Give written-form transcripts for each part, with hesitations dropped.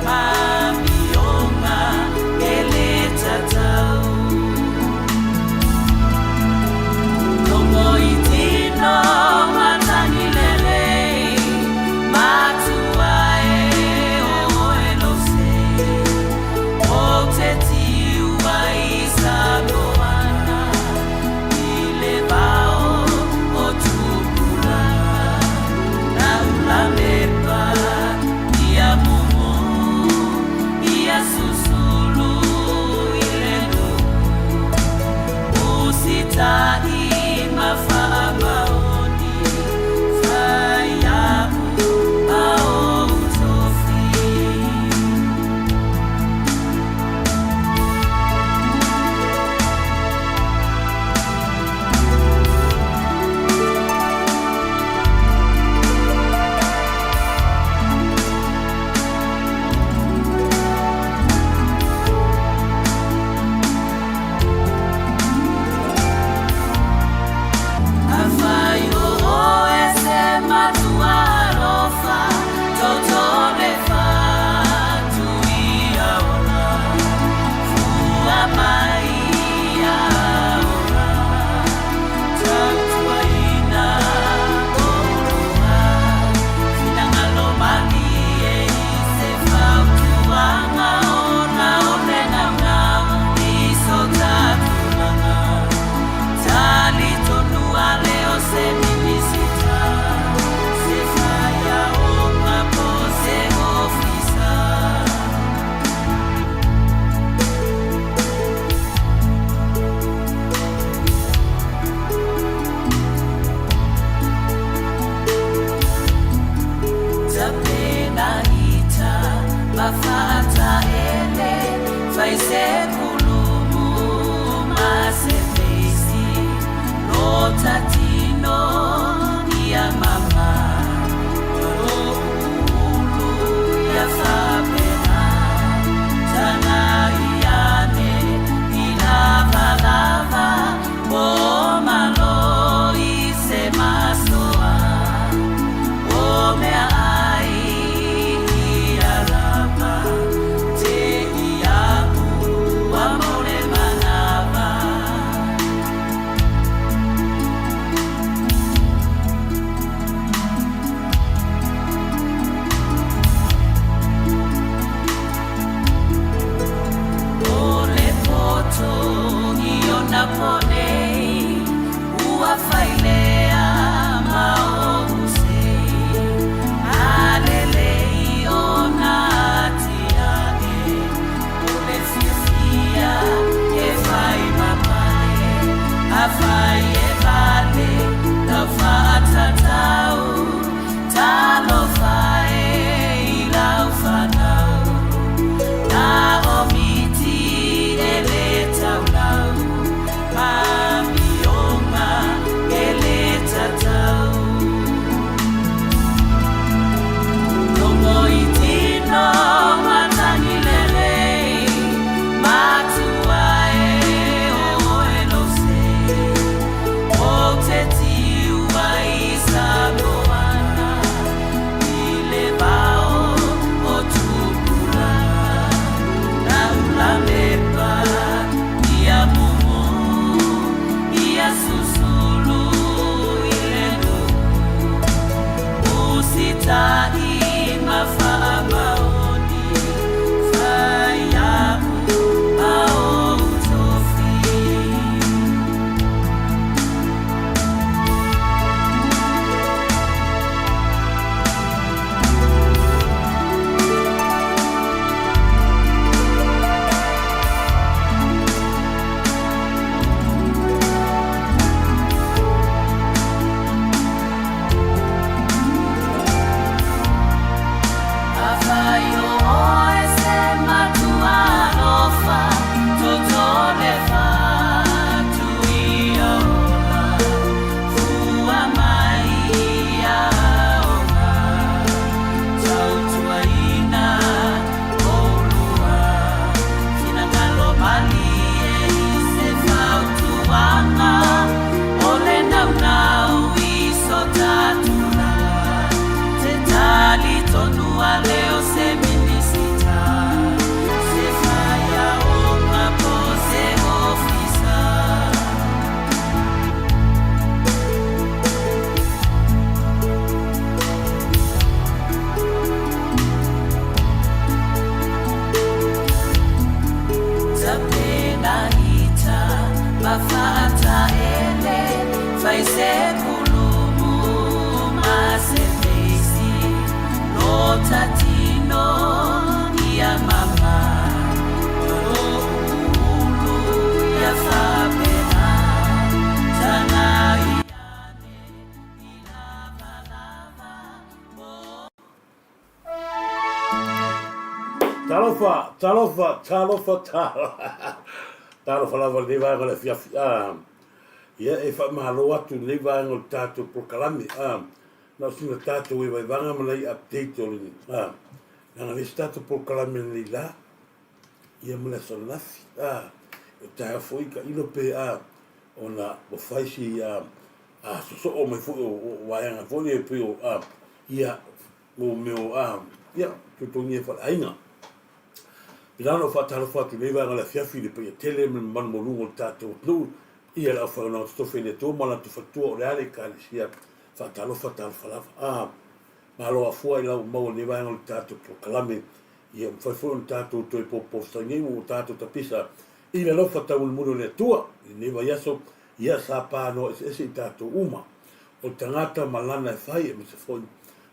My Talofa lava le vai ngale fiafi ia e fa malo atu le vai ngol tato por kalami na sina tato we vai vanga malai update o le na le tato por kalami le la ia mala sonafi o ta foi ka ino pe ona o faisi so o me foi o vai nga foi e pe ia o meu ia tu nie fa ainga Pilano fa talo fa le va la fiafi le pe tele man molungo tato no ia la fa no sto fine to mala tu fa tu reale ka sia fa talo fa ma lo fu la mo le va no tato pro kalame ia fa fu un tato to po stangi un tato tapisa ia lo fa tau mulo le tua ne va yaso ia sa pa no ese tato uma o tangata malana fai me se foi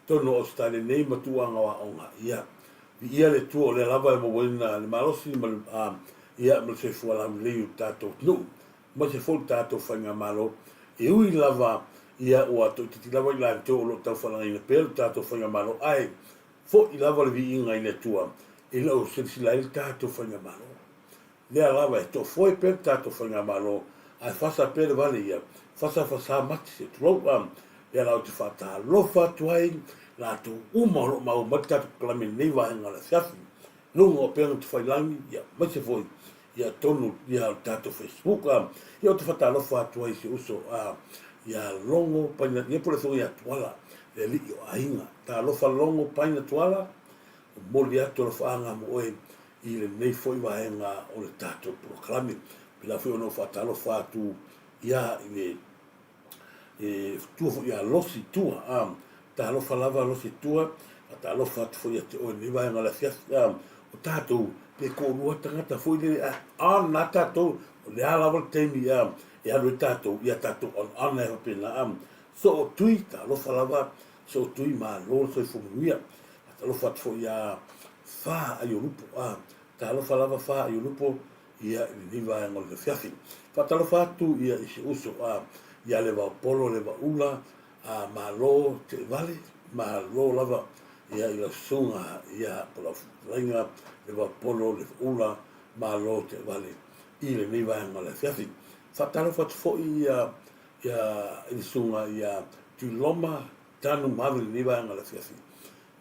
to no sta le nei matuanga wa onga ia ia le tuo le lava e mawina le malosi ia me se fuala le tato no ma se fol tato fanga malo e ui lava ia o ato ti lava la to lo ta fala ina pel tato fanga malo ai fo i lava le vinga ile tua e lo se si la il tato fanga malo le lava to foi per tato fanga malo ai fasa per valia fasa mati se tro e la ti fata lo fa tuai la tu uma ma mata klame nei va ngala safi no mo per tu fai langi ia ma se foi ia tonu ia tato Facebook ia tu fata lo fa tuai se uso ia longo paina ia por eso ia tuala le li ainga ta lo fa longo paina tuala mo ia to lo fa nga mo e ile nei foi va nga o le tato proclame pela foi no fata lo fa tu ia ile tu ia losi tua ta lo falava lo si tua ta lo fa foi te o ni vai ngala fias o tato pe ko no tanga foi le na tato le ala volte mi e a tato ia tato on ne pena so tuita lo falava so tui ma lo so fu mia ta lo fa foi fa ai lupo ta lo falava fa ai lupo ia ni vai ngala fias fa ta lo fa tu ia si uso ia le va polo le va ula malo te vale malo lava ia ila sunga ia pola lenga le va polo le ula malo te vale ile ni va ngala fiafi fatalo fat fo ia il sunga ia tu loma tanu mavi ni va ngala fiafi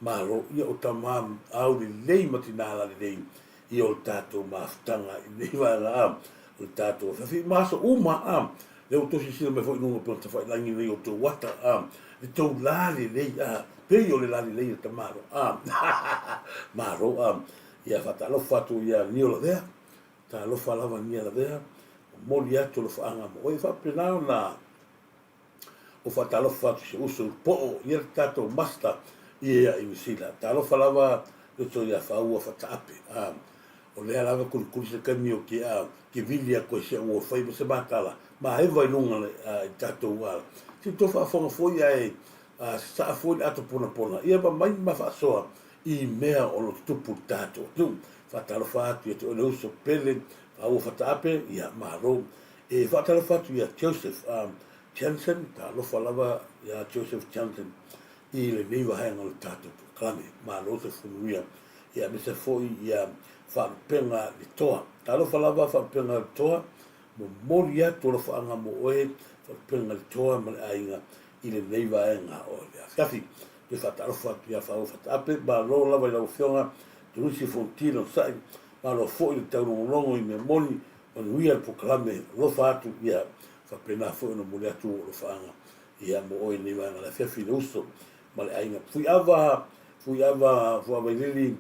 malo ia o tamam au le lei matinala le lei ia o tato maftanga ni va la o tato fiafi maso uma le o tosi sila me foi nunga pronta foi langi le o to wata le to lali le pe yo le lali le ta maro maro ia fata lo fatu ia ni o dea ta lo falava ni la dea mo li ato lo fanga mo e fa pena na o fata lo fatu se uso po ia tato basta ia i misila talo falava le to ia fa ua fataape o le lava kul se kami o ke vilia ko se o fai se batala ma e vai lunga le tato wa si to fa fonga foi ai sa foi ato pona ia ba mai ma fa soa i mea o lo tupu tato tu fa talo fa tu e le uso pele fa ua fataape ia maro e fa talo fa tu ia Joseph Jansen talo falava ia Joseph Jansen i le nei wa hanga le tato klame ma lo se funuia ia me se foi ia fa penga le toa talo falava fa penga le toa mo moria to lo fa nga mo oe fa penga le toa ma le ainga i le nei wa hanga o le afi te fa talo fa ia fa o fa tape ba lo lava la ofionga tu si fontino sai ma lo foi le tau longo i me moni o le ia proclame lo fa tu ia fa pena foi no moria tu lo fa nga ia mo oe nei wa hanga la fi uso ma le ainga fui ava lili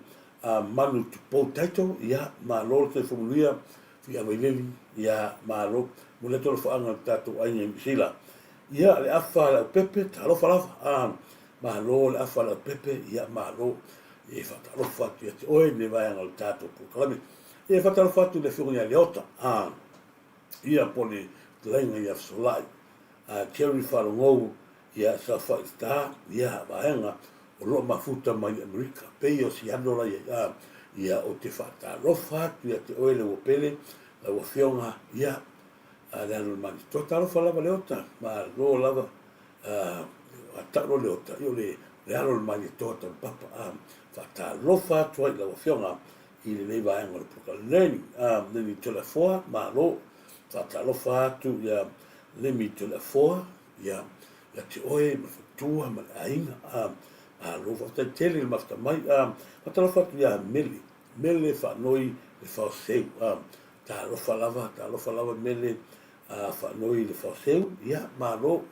manu tu potato ia ma lo te fumulia fui ava lili ia ma lo mo le tolo faanga tato ainga sila ia le afa la pepe talo falava ma lo le afa la pepe ia ma lo e fa talo fatu ia te oe ne vai anga tato po kalame e fa talo fatu le fiunia le ota ia pole lenga ia solai Terry Falongou ia sa fa sta ia vaenga o lo mafuta mai Amerika pe o si ando la ia o te fata lo fatu ia te oele o pele la o fionga ia ala no man total fala valeota ma lo lava ata lo leota io le alo man tota papa fata lo fatu la o fionga i le vaenga o poka leni le telefona ma lo fata lo fatu ia le mi telefona ia la te oe ma fatua ma ainga lo fa tele ma sta mai ma tala fa ia mele fa noi le fa se ta lo falava mele fa noi le fa se ia ma lo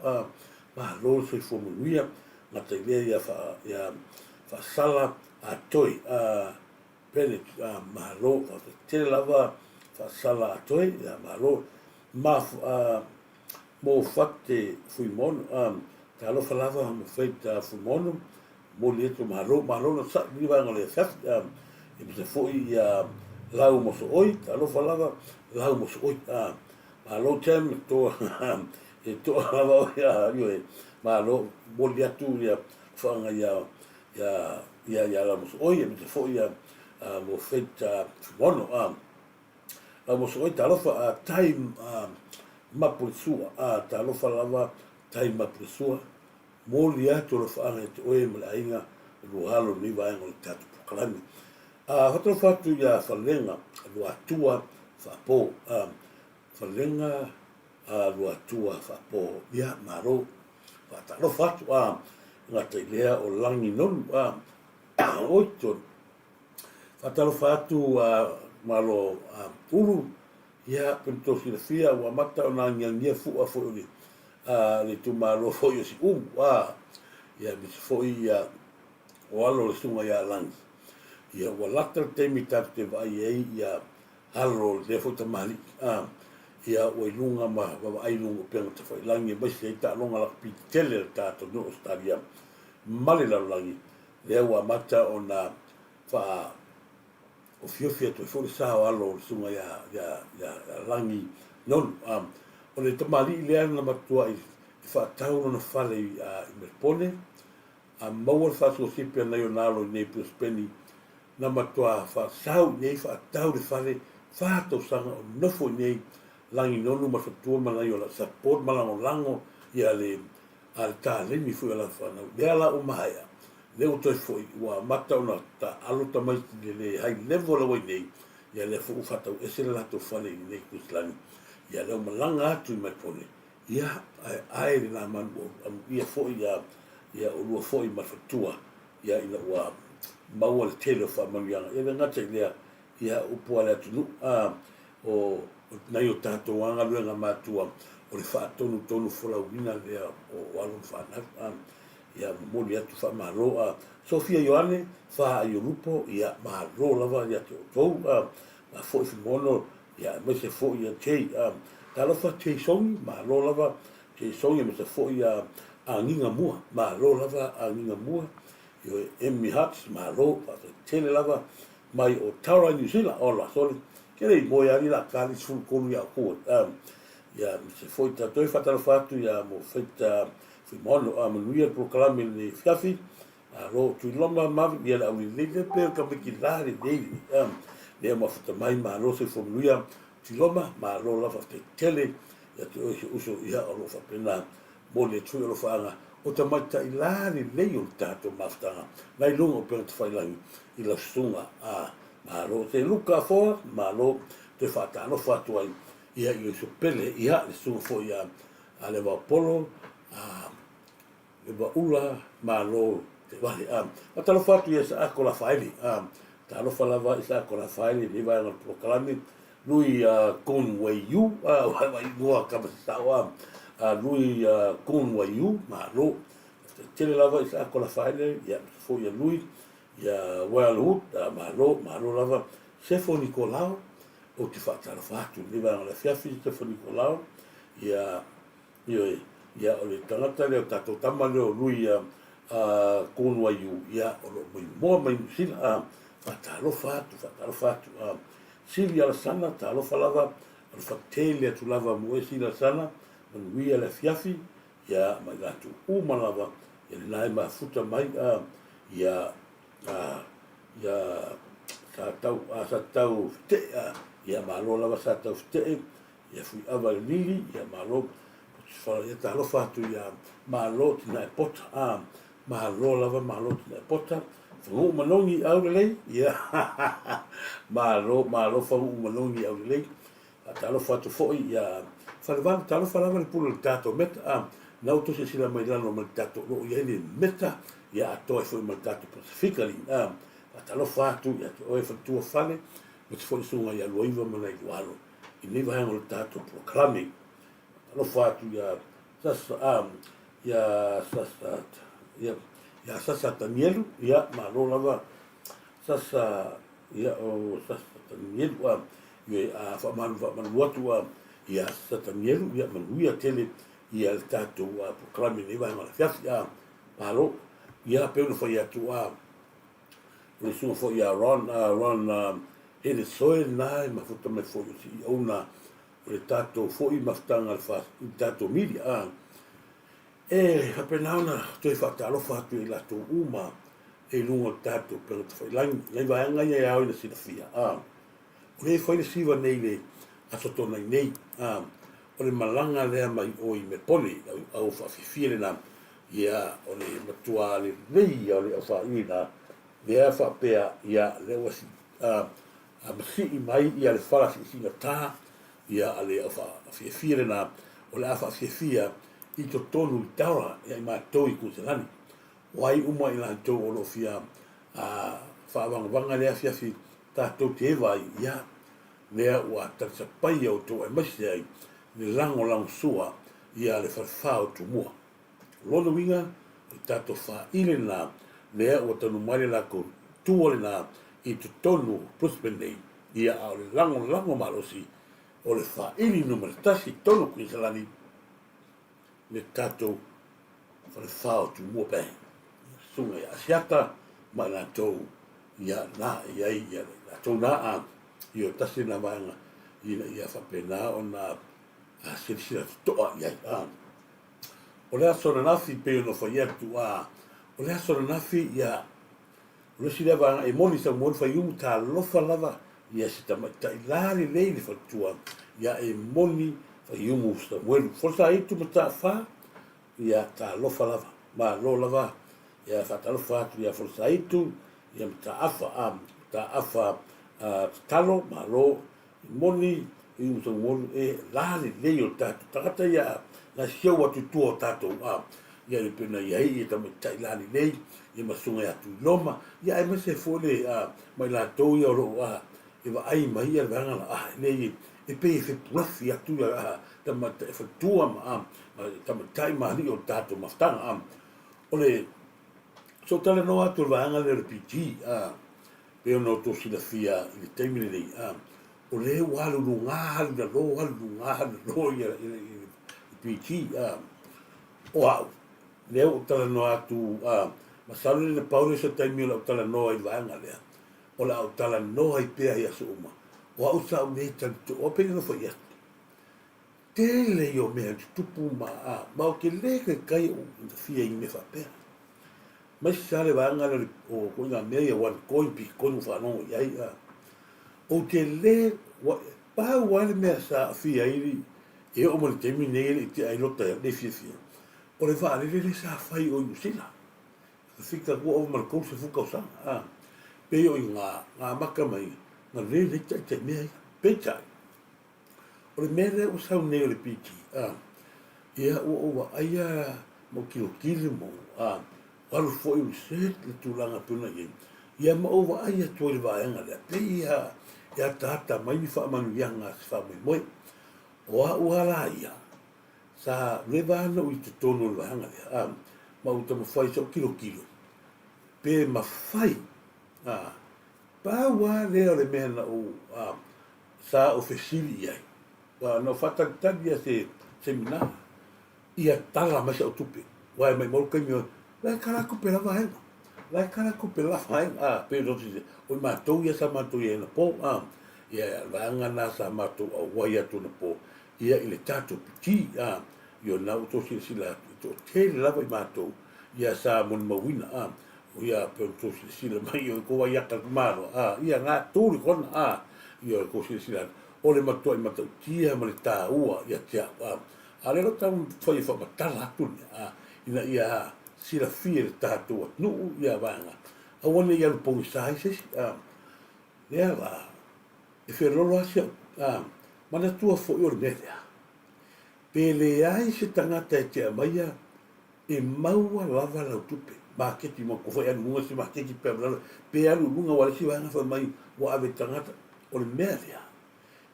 se fo muia ma te ia fa sala a toi pele ma lo fa tele lava fa sala a toi ia ma lo ma mo fatte fui mon talo falava mo feita fu mon mo leto maro na sa ni va ngale fa e se foi lau mo so oi talo falava lau mo so oi malo tem to e to lava io ma lo mo leto ia fa nga ia la mo so oi e se foi mo feita fu mon la mo so oi talo fa time mapusua talo falava tai mapusua moli atu lo fa te oe mala inga lo halo ni vai ngol tatu kalami hoto fatu ya falenga lo atua fa po falenga lo atua fa po ya maro fa talo fatu ngata ilea o langi non oito fa talo fatu malo ulu ia pento filafia ua mata ona ngiangia fu'a fo'i le tumalo fo'i o si ia mis fo'i ia o alo le sunga ia langi ia ua lata le temi tatu te vai ei ia halo le fo'i tamali ia ua ilunga ma ai lunga penga te fo'i langi mai se ita longa la piti tele le tato no stadia male la langi le ua mata ona fa o fiofia to fo sa o alo sunga ya langi non o le tamali le na matua i fa tau na fale i merpone mau fa so sipe na yo nalo nei plus peni na matua fa sau nei fa tau le fale fa to sanga no fo nei langi non ma fa tu ma na yo la support ma lango ia le al ta le mi fu la fa na bela o maia le o toi foi ua mata ona ta alo ta mai le high level la nei ia le fu fata e se la to fale nei kuslani ia le malanga atu mai pone ia ai la man ia foi ia o lua foi ma fatua ia ina ua mau le tele fa malianga ia ngata ia upo ala tu o na yo tato anga luenga matua o le fa tonu fola wina le o alu fa na ia moli atu fa maroa Sofia Ioane fa io lupo ia maro lava ia to ma foi mono ia me se foi ia tei talo fa tei song maro lava tei song me se foi ia a ninga mua maro lava a ninga mua Io Emmy Hats malo pa tele lava mai o Taura New Zealand o la sole ke le mo ya ni la kali sul kolu ya ko ya se foi ta toi fatalo fatu ya mo feita fi mono a mo ia proclame ni fiafi a ro tu loma ma ya la wi le pe ka pe ki la le le mo fata mai ma ro se fo ia tu loma ma ro la fa tele ya tu uso ya o fa pena mo le tu lo fa o ta mata i lari lei o tato maftanga. Nai lungo pe te whai langi i la sunga a malo te luka fo malo te whata no whatu ai ia i so pele ia le sunga fo ia a le polo a le ula malo te wale a talo whatu ia sa ako la whaili talo whalawa i sa ako la whaili ni vai ngal proklami lui Conway U wai ngua kamasau lui Conway U malo tele lava i sa kola whaile ia fo ia lui ia Wellwood malo lava Sefo Nicolau o te whaatara whatu ni vanga la fiafi Sefo Nicolau ia o le tangata leo tato tama leo lui Conway U ia o lo moa mai sila whaataro whatu sili ala sana talo lava o whaatele atu lava moe sila sana manuia le fiafi ia mai gatu lava ia le nai mafuta mai ia sa tau te ia malo lava sa tau te ia fui ava lili ia malo ia talo fatu ia malo tina e pota malo lava malo tina e pota fu manongi au lei ia malo fu manongi au lei talo fatu foi ia Falvan talo falava le pulo tato meta na uto se sila mai lano mal tato lo ia ni meta ia to foi mal tato pacifically talo fatu ia o e fatu fale mo se foi sunga ia loiva mana i walo i ni vai mal tato proclaiming talo fatu ia sasa sasa Daniel ia malo lava sasa ia o sasa Daniel ia fa man watu ia satanielu ia manuia tele ia le tatou proclame ni vai mala fiafi palo ia pe no foi atu le sunga foi Ron ele soe nai ma futa me foi si ona le tatou foi maftanga al fa tatou media e apenauna toi fatalo fatu i lato uma e lungo tatou pero foi lai vai nga ia o le sinafia le foi le siva nei le asoto nei o le malanga lea mai o i me poli au whawhiwhire na ia o le matua le rei o le au whaina lea whapea ia le wasi a masi i mai ia le whalasi i singa tā ia le au whawhiwhire na o le a whawhiwhia i to tonu i taura ia i mātou i kuselani wai uma i lantou o lo fia whaawangawanga lea fiafi tātou te ewa ia lea ua tatsa pai au tō e masi ai le lango sua ia le whawhao tu mua. Lona winga, i tato whaile nā, lea ua tanu maile lako tuole nā i tu tonu puspenei ia au le lango marosi o le whaili numere tasi tonu Queenslandi le tato whawhao tu mua pai. Sunga ia asiata mai nā tau ia nā ia nā tau nā i o tasi nā maanga ia whapena o nā sila toa ia o le aso nafi pe no fa ia tu o le aso nafi ia o le sila va e moni sa mo fa yum ta lo fa lava ia sta ta ilari le fa tua ia e moni fa yum sta well forsa ai tu ta fa ia ta lo fa lava ma lo lava ia fa ta lo fa tu ia forsa ai tu ia ta afa talo ma lo moni i usa wonu e lani leo tatu takata ia na sia watu tua tatu ia le pena ia i ta mai lani lei i masunga atu loma ia e mase fole mai la to ia ro e va ai mai ia vanga lei e pe fe plafi atu ta mata e tua ma ta mai ma ri o tatu maftanga ole so tale no atu vanga le RPG pe no to si la fia i termine lei o le walu lunga na lo ia piti o au le o tala no atu Masalo le paure sa taimi o tala noa i vanga lea. O la o tala noa i pea i aso uma. O au sa unei tanto, o pene no fa ia. Tele yo mea tupu ma a, ma o ke leke kai o fia i me fa pea. Mai sale vanga le o koinga mea ia wan koipi, koinu whanongo iai a. O te le, pa wale mea sa fia iri, e o mo le temi nei te ai lota le fia fia. O le vale le sa fai o iusila. Fika kua o markou se fuka o sanga. Pe o i ngā maka mai, ngā le te mea petai. O le mea le o sau nei o le piki. Ia o wa aia mo kilo mo. Walu fo i uset le tūlanga puna i. Ia ma o wa aia tua le vaenga le. Pe ia tata mai ni wha manu ianga se wha mai moi. O a uala ia. Sa le vana ui te tono le vaenga le. Ma uta ma whai sau kilo. Pe ma whai. Pa wa leo le mea na o sa ofesili iai. No whatakitani ia se semina. Ia tala mai sa o tupe. Wai mai molu kaimi o. Lai kara kupe la vaenga. Lai kara kupe la vaenga. Pe roti se. O mātou ia sa mātou ia na po. Ia vaenga na sa mātou au wai atu na po. Ia ile tātou piti. Ia na uto sila. Ito tele lava i mātou. Ia sa mon mawina. Ia pe uto sila mai. Ia ko wai aka kumaro. Ia ngā tūri kona. Ia ko sila. O le matua i matau tia ma le tā ua. Ia tia. Alero tau whai whamatala atu. Ina ia sila fia le tātua. Nuu ia vanga. Awane ia lupongi sahi sesi. Lea la. E wherolo asia. Mana tua fo i o le mea. Pele ai se tangata e tia maia. E maua lava lau tupe. Maketi mo kofai anu munga se maketi pe amalala. Pe anu munga wale si vanga wha mai. Wa ave tangata. O le mea lea.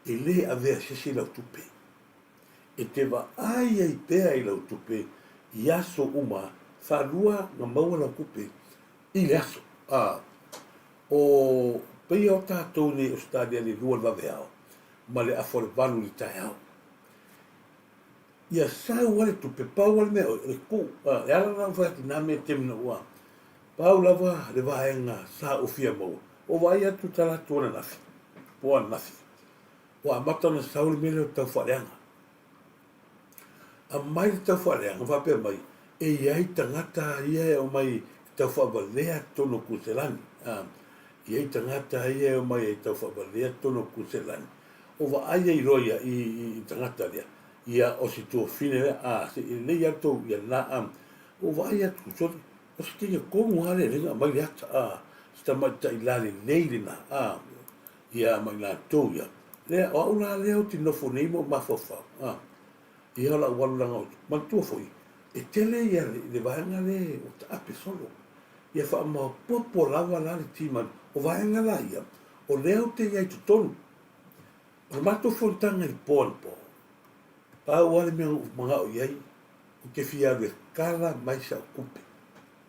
E le avea sesi lau tupe. E te wa ai ai pea i lau tupe. I aso uma. Whanua ngā maua lau kupe. I le aso. O pei o tātou ne o stadia le lua lave ao. Ma le afo le vanu li tai ao. Ia sau wale tupe. Pau wale mea. Le ku. E ala nā whaki nā mea temina ua. Pau lava le vaenga sa ofia maua. O vai atu tala tuana nafi. Poa nafi. O amata na saule mele o tau whareanga. A mai tau whareanga. Whapea mai. E iai tangata ia o mai tau whabalea tono kuselani. Iai tangata ia o mai tau whabalea tono kuselani. O wa aia i roia i tangata lia. Ia o si tua fine se i lei ato ia na o wa aia tu sori. O si tinga kongu hale ringa mai leata. Sta mai ta i lale leile na. Ia mai la tau ia. Lea o aula leo ti nofo neimo mafofau. Ia la walanga o mantua foi. E tele ia le vaenga le o ta ape solo. Ia wha ma popo lava la le timan o vaenga la ia. O leo te iai tutonu. O mato fontanga i poan po. Pa wale mea mga o iai. O ke fia le kala mai sa o kupe.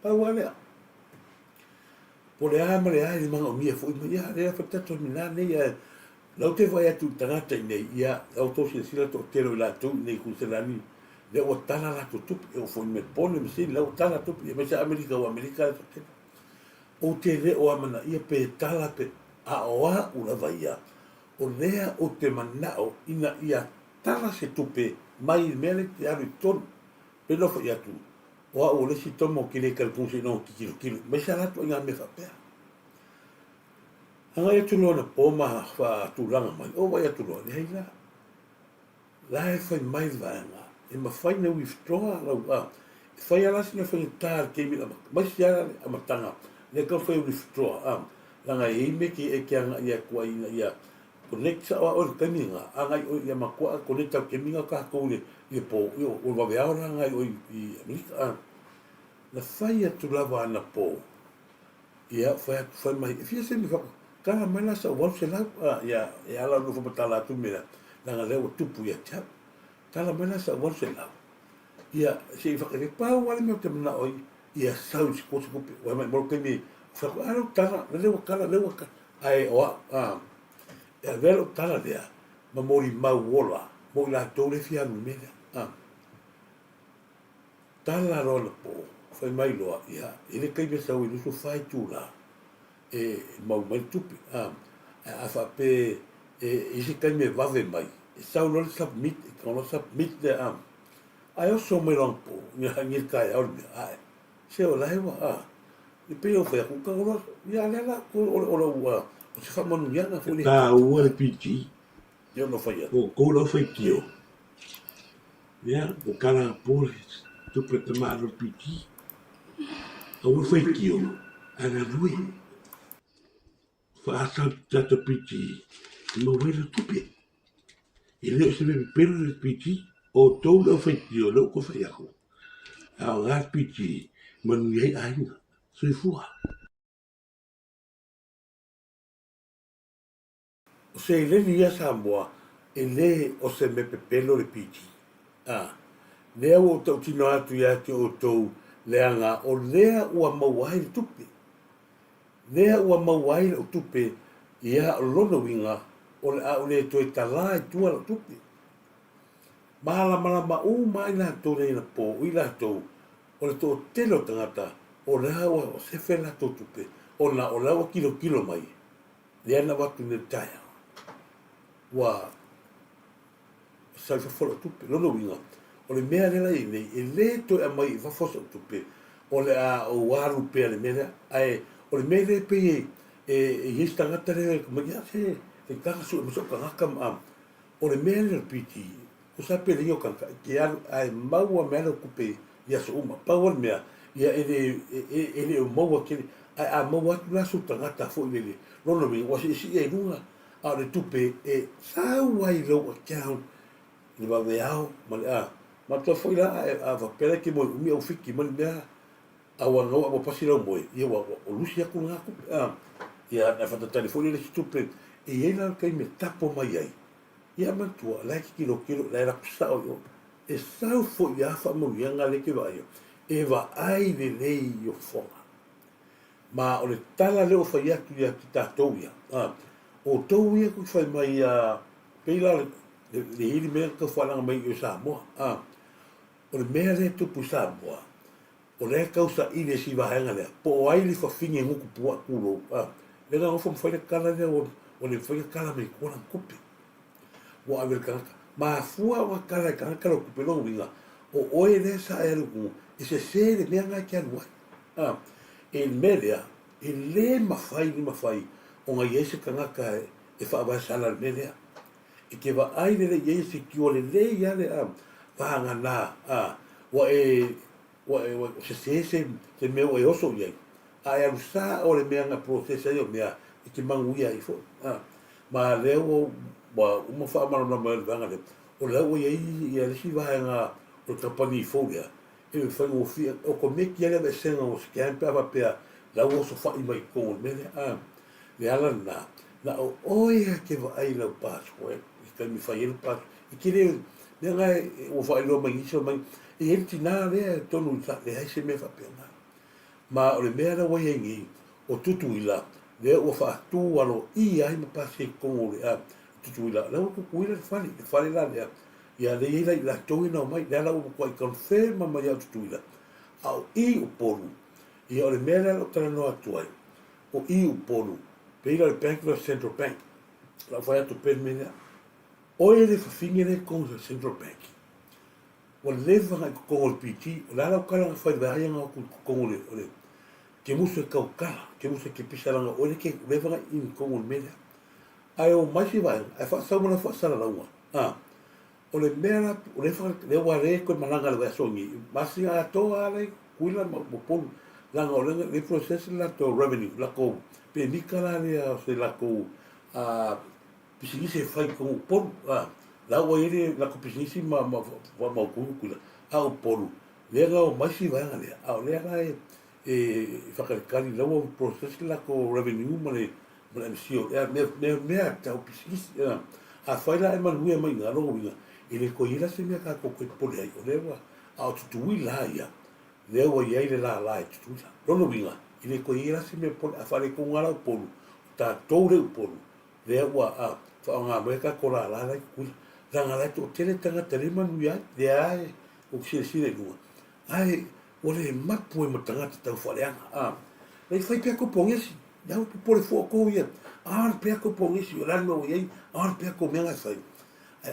Pa wale a. Po le ama le ai le mga o mia fo. Ia le a whatato mina ne ia. Lau te vai atu tangata i nei. Ia au tosi sila to tero i la tu nei kuselani. Le o tala la tutupi, o foi me pone me si, le o tala tutupi, me sa Amerika o Amerika, o te le o amana ia pe tala pe a oa ula vaia, o lea o te manao ina ia tala se tupe mai mele te aru i tonu, pe lofa i atu, o a o le si tomo ki le kalpunsi no ki kilo, me sa ratu inga me whapea. Anga ia tuloa na poma wha tūranga mai, o vai atu loa, le hei la, la e whai mai vaenga, e ma fai na withdraw lau e fai alasi na fai tār ke mi lama mai siara a matanga le ka fai withdraw langa e me ki e kia nga ia kua ina ia connect sa o le kaminga anga i ia makua connect au keminga ka koule i po o wawe aora anga i Amerika na fai atu lava ana po ia fai mai e fia se mi whaka kala mai la sa wal se lau ia e ala no whamatala atu mea langa leo tupu ia tiap tala mana sa wal se lau. Ia se i whakare pāu wale mea te mana oi. Ia sau si kōsa kupe. Wai mai moro kemi. Whako aro tala. Lewa kala. Ai oa. Ia velo tala lea. Ma mori mau wola. Mori la tōre fianu mea. Tala rola po. fai mai loa ia ele kai me sau i lusu fai tula mau mai tupi a fa pe isi kai me vave mai sau lo submit kono submit de ai oso me rompo ni kai au ai se o lai wa i pe o fa ku ka lo ya la o se fa manu ya na fuli Ka ua le piti. yo no fa ya Ko lo fai kio. Ya, o kala pole. Tu prete ma lo piti. O fai kio. Ana lui. Fa asa tata piti. Ma wela tupe. I leo se me pelo le piti. O tou lo fai kio. Lo ko fai ako. A o ngat piti. Manu yei aina. Sui fua. o se le ni ya sa moa ele o se me pepelo le piti lea o tau tino atu ia te o tau leanga o lea ua mauai le tupe. Lea ua mauai le tupe ia o lona winga o le au le toi tala i tua le tupe. Malama mai la tau nei na po i la tau o le tau telo tangata o lea ua o sefe la tau tupe o na o lea ua kilo mai. Lea na watu ne taia. Ua sai fafola tupe lona winga. O le mea lela i nei, e le to e mai fa fosa tupe, o le a o waru pe le mea, ai, o le mea le pe e yes tangata le, ma ia se, e kaka su, ma so kangaka ma, o le mea le piti, o sa pe le io kanka, ke ai maua mea le kupe, ia so uma, paua le mea, ia ele o maua kele, ai a maua tu la su tangata fo i le, lono mi, wasi si e lunga, a le tupe, e sa wai lau a kiao, ni va veao, ma le a, ma to foi la a va pele ki mo mi o fiki mo mea a wa no a pasi la mo ia wa o lucia ku nga ku ia na fa telefone le stupe e ela kai me tapo mai ai ia ma tua la ki kilo la era psa o e sa fo ia fa mo ia nga le ki va ia e va ai le io fonga ma o le tala le o fa ia tu ia ki ta to ia o to ia ku fa mai peila le hili mea ka fa la mai o sa mo o le mea le tupu sa moa, o le kausa i le si vahenga lea, po o ai li fa finge nguku pua kulo, le nga ngofo mwhai le kala lea, o le mwhai le kala me kua lang kupe, o a vele kanaka, ma fua wa kala e kanaka lo kupe longu winga, o oe le sa e alu i se le mea ngai kia luai, e mea lea, e le mawhai, o ngai ese kanaka e wha awa sala le mea lea, e ke wa ai le ese ki o le ia le vanga na wa se me o oso ye ai sa o le mea process yo mea ki mangu ia i fo ma le o wa uma fa ma na ma vanga le o le o ye ia le si vanga o company fo ya e fa o fi o come ki ele se no scan pa pa pe la o so fa i mai ko me le ala na o ia ke va ai le password ka mi fa il pas e ki le nega o fa ilo mai iso mai e enti na le tonu sa le se me fa pena ma o le mera wa yengi o tutu ila le o fa tu alo I ai ma pase con le tutu ila la ko kuila fali la le ya le ila la to ina mai le la ko confirma mai ya tutu ila au I o polu e o le mera o tra no atuai o I o polu pe ila le bank of central bank la fa tu per me oe le whawhingere con the central bank. Wa le whanga ko kongol piti, o la lau kala whai wahaianga ko kongol le. Ke musu e kau kala, ke musu ke pisaranga, o le ke le whanga in kongol mele. Ai o maisi vai, ai whaasau mana whaasara launga. O le mera, o le whanga, le ware koe malanga le wasongi. Masi a toa ale, kuila mo polu. Langa o le process la to revenue, la ko, pe mikala le a se la ko, pisinisi fai ko polu la o ele la ko pisinisi ma ku kula au polu le ga o masi va ngale au le ga fakari la o process la ko revenue ma le MCO me ta o pisinisi a fai la e manu e mai ngalo winga ele ko ila se me ka ko polu ai o le wa au tu la ya le o ye le la tu la no winga ele ko ila se me polu a fai ko ngala polu ta tore polu le wa fa nga me ka ko la ku la nga la to tele tanga tele manu ya de ai o si le lu ai o le mapu e matangata tau whaleanga. Nei whai pia ko pongesi, iau pe pole fo ko ia, pia ko pongesi, o lani mau iei, pia ko meanga whai.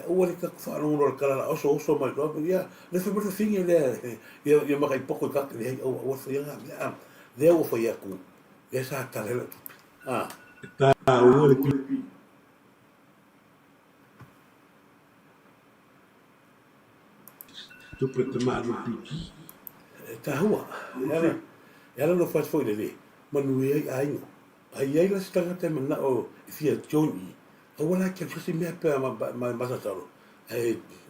Ua le ka whaanongo le kalala, oso mai roa, ia, le whai mata whingi ia makai poko i kaka, le au whaianga, le au whai aku, le sa talela tupi. Ta ua le pi. Tupe te maru piki. Ta hua, Ela no faz foi lele. Manui ai aingo. Ai la stanga te mana o fia Johnny. O wala ke fasi me pe ma masataro.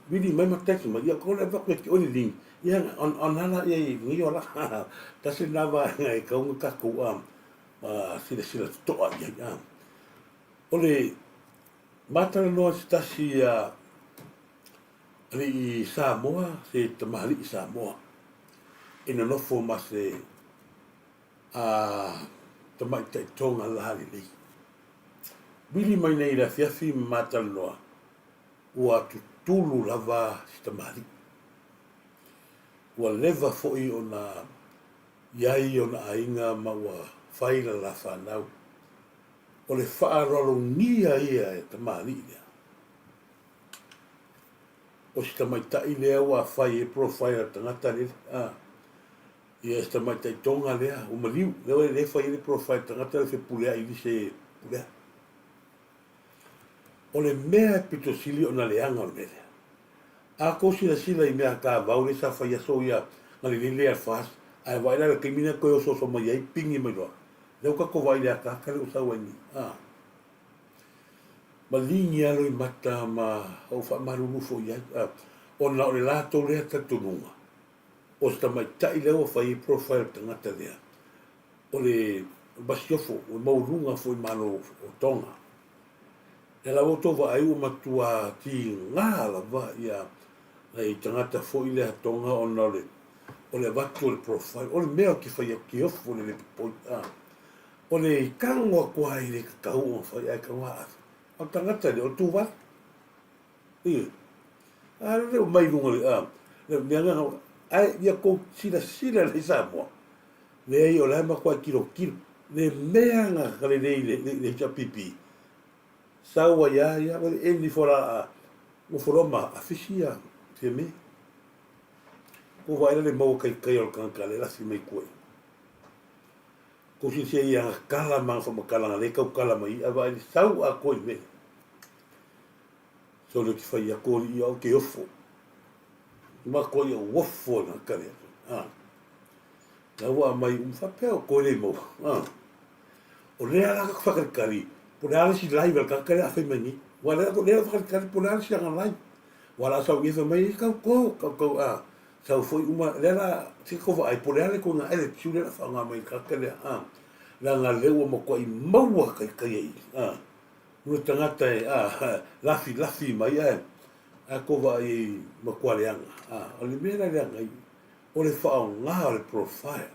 Vidi mai matai ma ia ko le va ke oni ling. Ia on ala ia ni ola. Ta se lava ngai ka un ka ku sila to ia. Ole mata no stasi ali Samoa se tamali Samoa. Ina no fo mas tamai te tonga lahari lei. Bili mai nei la fiafi mataloa ua tutulu lava si tamari. Ua leva foi o na iai o na ainga ma ua whaila la whanau. O le whaarolo ngia ia e tamari ia. O si tamai tai lea ua whai e profile tangata lea. Ia esta mai tai tonga lea, o maliu, leo le fai le profile tangata le fe pulea ili se pulea. O le mea pito sili o na leanga o lea. A ko sila i mea ka vau le sa fai aso ia ngali le lea fast, ai waila le kimina koe o so mai ai pingi mai roa. Leo ka ko vai lea ka kare usa wani. Ma lingi alo i mata ma au wha maruru fo iai. O na o le lato lea tatununga. O sta mai tai leo fai profile tangata lea. O le basiofo, o maurunga foi malo o tonga. E la oto wa ai o matua ti ngā la wa ia nei tangata foi lea tonga o na o le watu o le profile. O le mea ki fai a ki ofo le poita. O le kangoa kua i le kakau o fai ai kawa atu. O tangata le o tu wa. Ie. Le o mai runga le le mea ai ia ko sila le Samoa. Le ai o la ma kwa kilo. Le mea nga kale le chapipi. Sawa ia o le eni fora mo foroma afisia te me. Ko vai le mau kai o kanka le la si mai koe. Ko si se ia kala ma fa makala le kau kala mai ava i sau a koe me. So le ki fai a ko i o ke ofo. Ma ko ia wofo na kare. Na wa mai whapeo ko le mo. O rea la ka whakari. Po rea si live ka kare a whaimani. Wa rea ko rea whakari po rea si anga live. Wa la sau ifa mai kau sau foi uma rea la si ko wa ai po rea le ko nga ele tiu rea whanga mai ka kare. La nga lewa mo ko i maua kai ai. Ua tangata lafi mai a ko vai makualeanga. O le mea leanga i. O le whao ngā o le profile.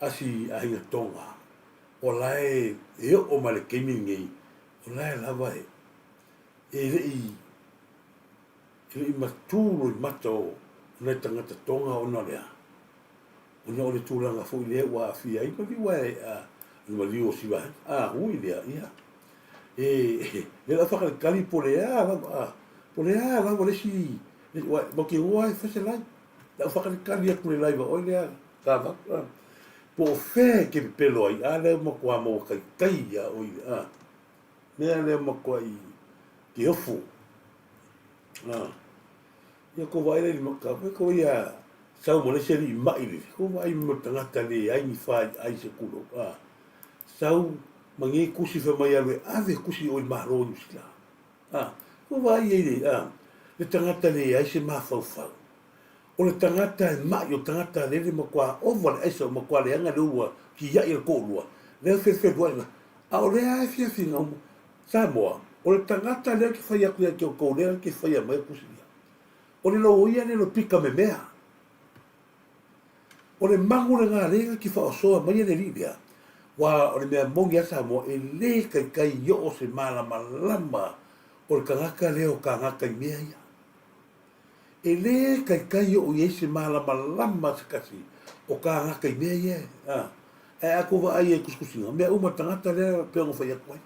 Asi a hinga tonga. O lai e o ma le keimi ngei. O lai lava e. E rei matūro i mata o nei tangata tonga o na lea. O na o le tūlanga fo i lea ua a fia. I pati wa e ma liu o siwa. Ui lea, ia. E la whakare kari po lea lava. Po lea lava le si. Ma ki ua e fese lai. La whakare kari aku le laiva. Oi lea, tāwa. Po whē ke pelo ai. Lea makua mo kai ia oi. Lea makua i ki hofu. Ia ko vai le maka. Ko ia sau mo le seri i mai le. Ko vai mo tangata le ai ni whai ai se kulo. Sau mangi kusi fa mai ave kusi o maro ni sila. Ko vai e le tangata le ai se mafau. O le tangata mai o tangata le makua over ai se makua le anga lua ki ia i ko lua. Le fe duana. O le ai fia finga Samoa. O le tangata le ki fai aku ia ki o ko le ki fai mai kusi. O le lo ia le lo pika me mea. O le mangu le ngā renga ki wha o soa mai le libia. Wa o le mea mongi asa mo e le kai yo o se malama lama o le kangaka leo kangaka i mea ia. E le kai yo o i se malama lama se kasi o ka ngaka I mea ia. E ako wa ai e kuskusinga. Mea uma tangata lea pia ngo whai akwai.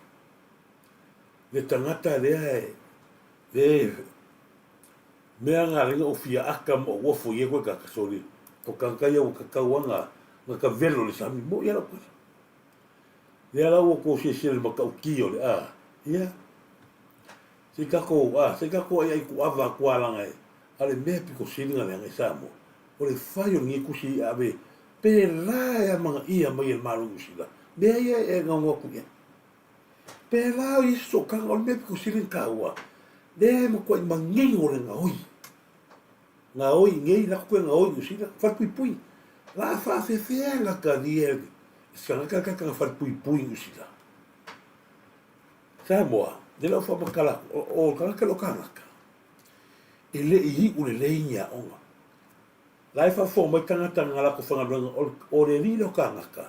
Le tangata lea e mea ngā ringa o fia aka mo wafo i e koe kakasori. O kankai au kakauanga nga ka velo le sami mo i ala koe. Le ala ua ko se le makau kio le ia. Se kako ai ku ava kualanga e. Ale mea piko silinga le ngai samo. O le whai o ngi kusi ave pe la e manga ia mai e maru usila. Mea ia e ngā ku ia. Pe la o iso kanga o le mea piko silinga ka ua. Le mo koe mangi o le ngā oi. Ngā oi ngei la koe ngā oi usila. Wharpui pui. La whawhewhea la ka rie. Sanga kaka wharpui pui usila. Samoa. Le lau whamakala o kanaka lo kanaka. E le I ule le inga onga. Lai whawho mai tangata ngā lako whangaranga o le li lo kanaka.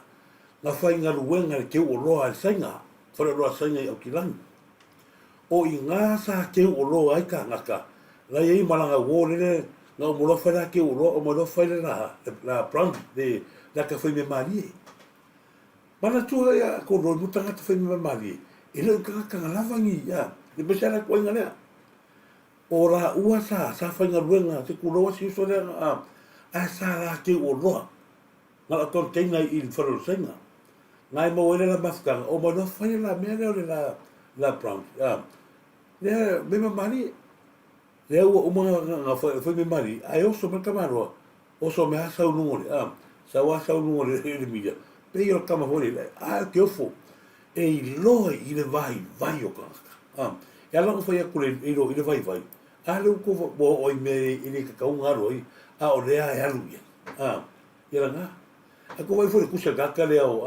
Ngā whai ngā ruenga le keu o roa al sainga. Whara roa sainga I au kilangi. O I ngā sa keu o roa ai kanaka. Lai ei malanga wōrere ngā umolofa la keu o roa o umolofa le la brand de la ka whai me marie. Mana tua ia ko roi mutangata whai me marie. E leo kanaka ngā lawangi ia. Le besara kua inga lea. O ra ua sa whai ngā ruenga te kuroa si uso lea a sa la keu o roa. Ngā la konteina I whara sainga. Ngai mo ele la mafkanga o mo no fai la mea leo le la brown le me mari le o mo nga foi me mari ai o so me kamaro o so me asa unu le sa wa sa unu le media pe yo kama hori le ke ofo e loi I le vai o ka ya la foi ku le I le vai le ko bo o me I ka unga roi o le a lu ya la nga ko vai foi ku se ka le o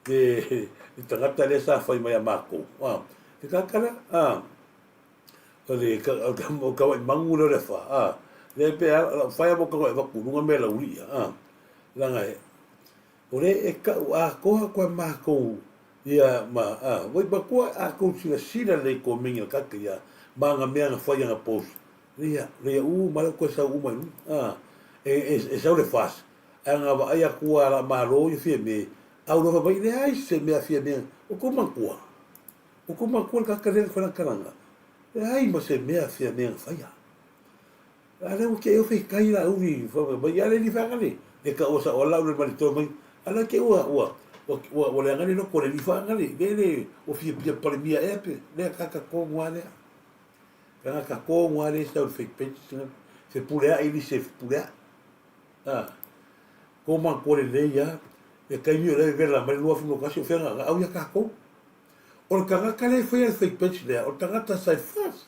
e tangata le sa fai mai a mako. Te kakara, o le kawai mangu le fa, le pe fai a moka koe waku, nunga me la uli, langa e. O le e ka koha koe mako, ia wai bakua a kou sila le ko mingi kaka ia, manga mea nga fai anga pos. Ria mara koe sa umai, e sau le fas. Anga wa ai a kua la maro i fia me, au rofa mai le ai se mea fia mea o ko makua ka kare ko na karanga le ai ma se mea fia mea faia ale o ke o fe kai la uvi fa mai ale ni fa ngale le ka o sa o la le mari to mai ala ke o le ngale no ko le fa ngale le o fia pia pale mia epe le ka ko ngale ka ko ngale sa o fe pet se pulea ili se pulea ko man ko le ya e kai mi le ver la mai lua funo kasi o fenga au ya kako o le kanga le foi al fake page le o tangata sai fas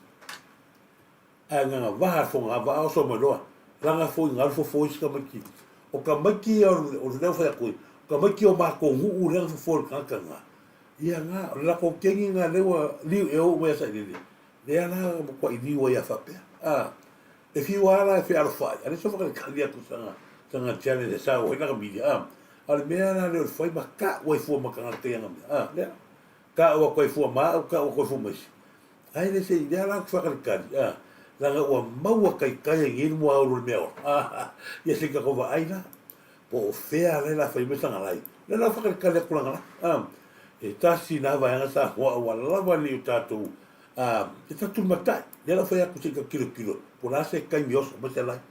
a nga va fonga va o so mo loa langa foi ngal foi ska maki o ka maki o le foi ko ka maki o ma ko hu le foi kanga ia nga la ko kengi nga le li e o me sa le ana ko I di o ya fa pe e fi wala fi al fa ale so fa ka dia ku sanga challenge sa o ina ka mi ale mea na le fai ma ka wai fua ma ka te nga le ka o ko fua ma ka o ko fua mai ai le se ya la fa ka la nga o mau kai kai ngi mo au le meo ya se ka ko va ai na po fea le la fai me sanga lai le la fa ka le kula nga e tasi na va nga sa wa la va ni tatu e tatu matai le la fa ya ku se ka kilo po la se kai mios ma se lai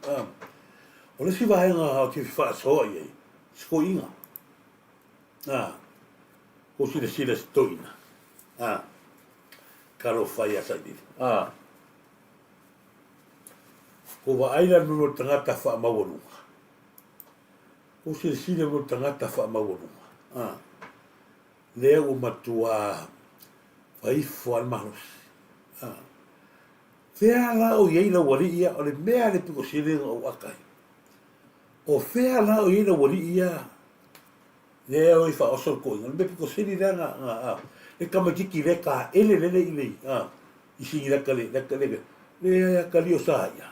o le si va nga ki fa so ye skoinga ko sila stoina karo fai asa dili ko wa aila no tangata fa mawurunga ko sila no tangata fa mawurunga le o matua fai fo al manos fea la o yeila wali ia o le mea le piko sila o akai o fea la o ina wali ia le o fa o sol ko me piko sili nga e kama kiki le ka ele ile I singi la kale le ka li o sa ia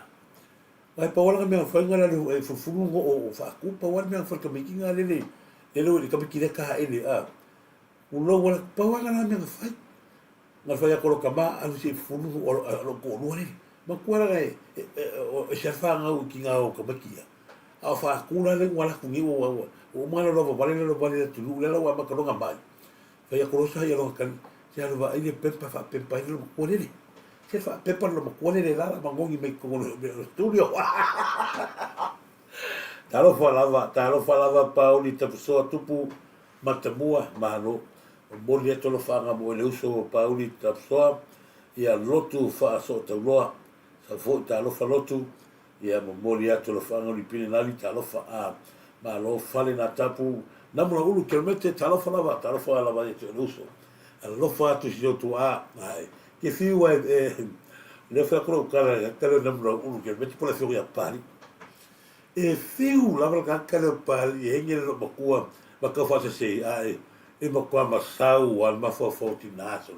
ai pa wala me fa ngala le fu o fa ku pa wala me fa ka me kinga le kama kiki le ka ele u lo wala pa wala me fa nga fa ya ko ka ma alu si fu o ko lo le ma ku ala e se fa nga u kinga o ka makia a fa kula le wala ku ni o mana lo vale tu le lo ma ko nga mai fa ya ko sa ya lo kan ya lo va ile pepa fa pepa ile ko le se fa pepa lo ko le la ma ngongi me ko no studio talo fa lava pauli tapusoa tupu matamua malo o boli e tolo whanga mo le uso o pauli tapusoa ia lotu wha so tauloa sa fo talo fa lotu ia mo moli e tolo whanga li pine nali talo fa a malo fale na tapu na mula ulu kilometre talo fa lava e tolo uso lo fa tu si tu a ai ke fiu le fa kro kala talo na mula ulu kilometre por la fiu ya pari e fiu lava ka kala pali e ngere lo makua maka fa se ai e makua masau al ma fo tinaso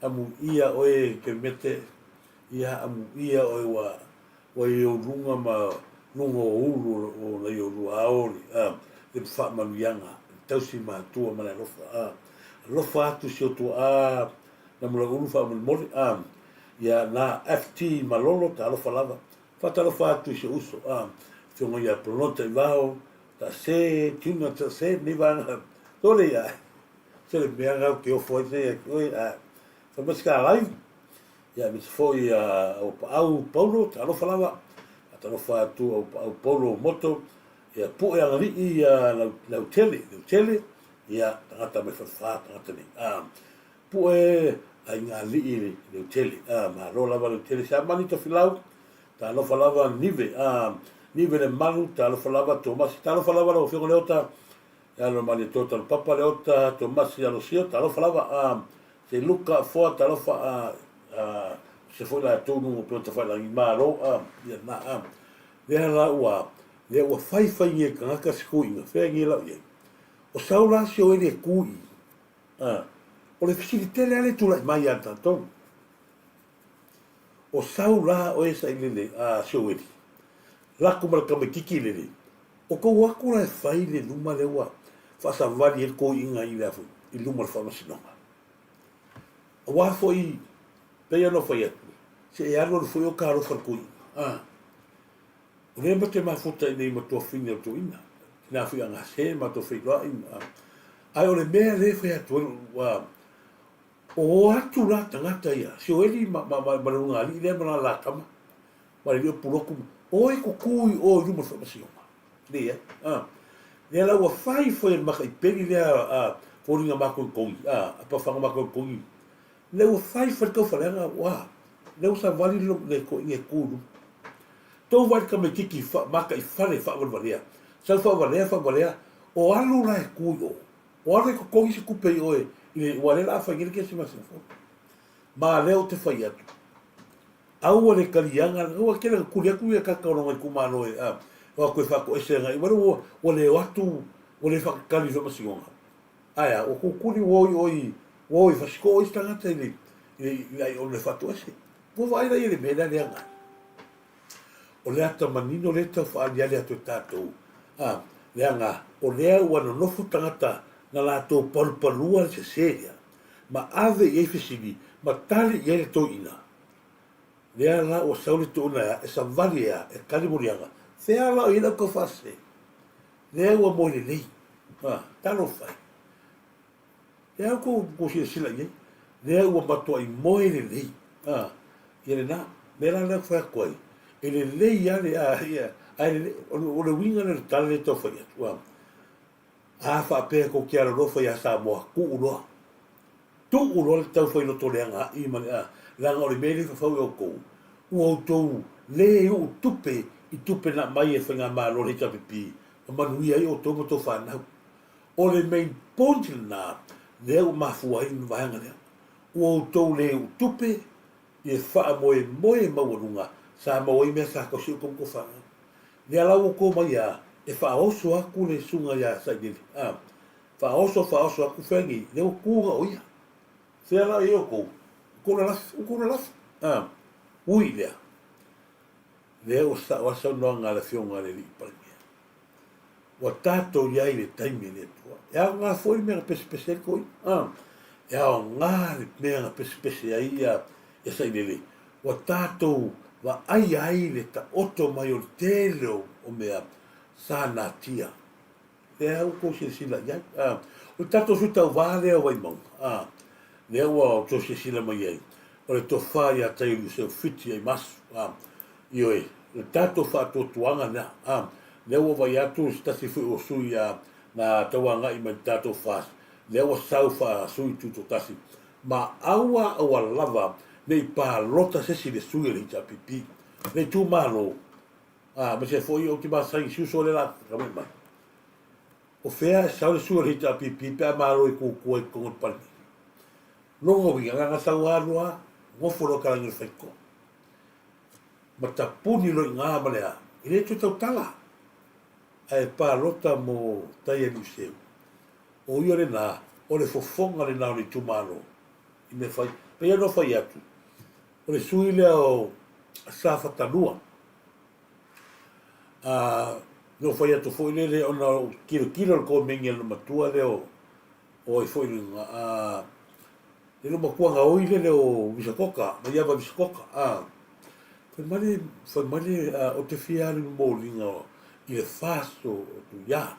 amu ia oe ke mete ia amu ia oe wa yo lunga ma lunga ulu o la yo lu aoli e fa ma mianga tausi ma tua ma lo fa tu si tu na mula ulu fa mo mori ia na FT malolo ta lo fa lava fa ta lo fa tu si uso Fiona ia pronota I vao, ta se, tuna ta se, ni vana, tole ia. Se le mea ngau ke o foi se, oi, fa maska live. Ia, mis foi o au Paulo, ta alofa lava, ta alofa tu au Paulo moto, ia pu e angari ia lau tele, ia, tangata me fa tangata ni. Pu e, ai ngā li lau tele, ma ro lava lau tele, sa mani to filau, ta alofa lava nive, ni vele malu ta lo falava Thomas ta lo falava lo figo leota ya lo mali tota lo papa leota Thomas ya lo sio ta lo falava se Luca fo ta lo fa se foi la tonu pe ta fa la malo ya na le wa fai ye ka skui fe ngi la ye o saula si o ele kui o le facilite le ale tu la mai tanto o saula o esa ile si o ele laku mara kame kiki lele. O kou waku la e whai le luma lewa. Whasa wari e kou inga I leafu. I luma le whamasinonga. A wafo I peia no whai atu. Se e alo le whai o ka arofa kou inga. O rea mate mafuta I nei matua whini o tu ina. Nā whi anga se matua whi loa ina. Ai o le mea le whai atu. O atu la tangata ia. Se o eli marunga ali. Lea mana la kama. Mari lio puroku. Oi ko kui o luma whamasioma. Lea. Lea lau a whai whai maka I peri lea whoringa mako kongi. A pawhanga mako kongi. Lea a whai whai kau whalenga. Wā. Lea sa wali lo le ko inge kūru. Tau wai ka me kiki maka I whare whawarwarea. Sau whawarwarea. O alu la e kui o. O alu ko kongi se kupe I oe. I le wale la whai ngere kesi masi. Ma leo te whai atu. Aua le kalianga, ua kera kuriaku ia kakaronga I kumano o koe whako esenga. I waru o le watu, o le whakakali whamasingonga. Aia, o kukuri woi whasiko oi tangata I o le whatu ese. Ko vaira I le mena leanga. O le ata manino le tau whaaliale atu tātou. Leanga, o lea ua no nofu tangata na lātou palupalua le se seria. Ma ave I efesini, ma tali I ele tō ina. Lea la o sauli tu una e sa vali e kalimurianga. Fea la o ina ko fase. Lea ua moile nei. Tano fai. Lea ko sila ye. Lea ua matua I moile nei. Iere na. Lea la fai koe. Ele lei ale o le winga le tale le tofa ia. A fa pe ko kiara rofa ia sa moa ku uloa. Tu uloa le tau fai no toleanga I mane langa o le mele fa fau o kou. Ua o tou le o tupe I tupe na mai e whainga maa lo le tapipi. O manuia I o tou mato whanau. O le main point na le o mafua I nwahanga lea. Ua o tou le o tupe I e wha moe mawarunga sa maoi mea sa kausi o kou whanga. Le alau o kou mai a e wha oso aku le sunga ia sa gili. Wha oso aku whangi le o kūga o ia. Sea la I o kou. Ukuna lafu. Ui lea. Lea o sa noa ngā le fionga le li parimea. Wa tātou iai le taimi le tua. Ea ngā fōi mea pese koi. Ea o ngā le mea pese ai ia sa ilele. Wa tātou wa ai le ta oto mai o le tele o mea. sa na tia. Le au ko sila ya. O tato su tau vale o vai mau. Le au to sila mai ai. O le to fa ya tai lu se fiti ai mas. Io e le tato fa to tuanga na. Le au vai atu stasi fu o su ya na tawanga i mai tato fa. Le au sau fa su tu to tasi. Ma aua o lava nei pa lota se si le su le ta pipi. Le tu malo. Ma se foi o ki ba sai su so le la ka mai. O fea sa le su le ta pipi pa malo i ku ku ko pa. Longo wi nga sa wa loa, mo folo ka ngi feko. Ma ta puni lo nga ma le a. Ile tu tau tala. Ai pa lota mo tai e museu. O io le na, o le fofonga le na o le tu malo. I me fai, pe ia no fai atu. O le sui le o sa fatanua. No fai atu foi le o na kilo ko mengi no matua le o i foi le le makuanga o ile o Visakoka, ma ia va Visakoka. Foi mali o te fia le mo linga i le faso tu ya.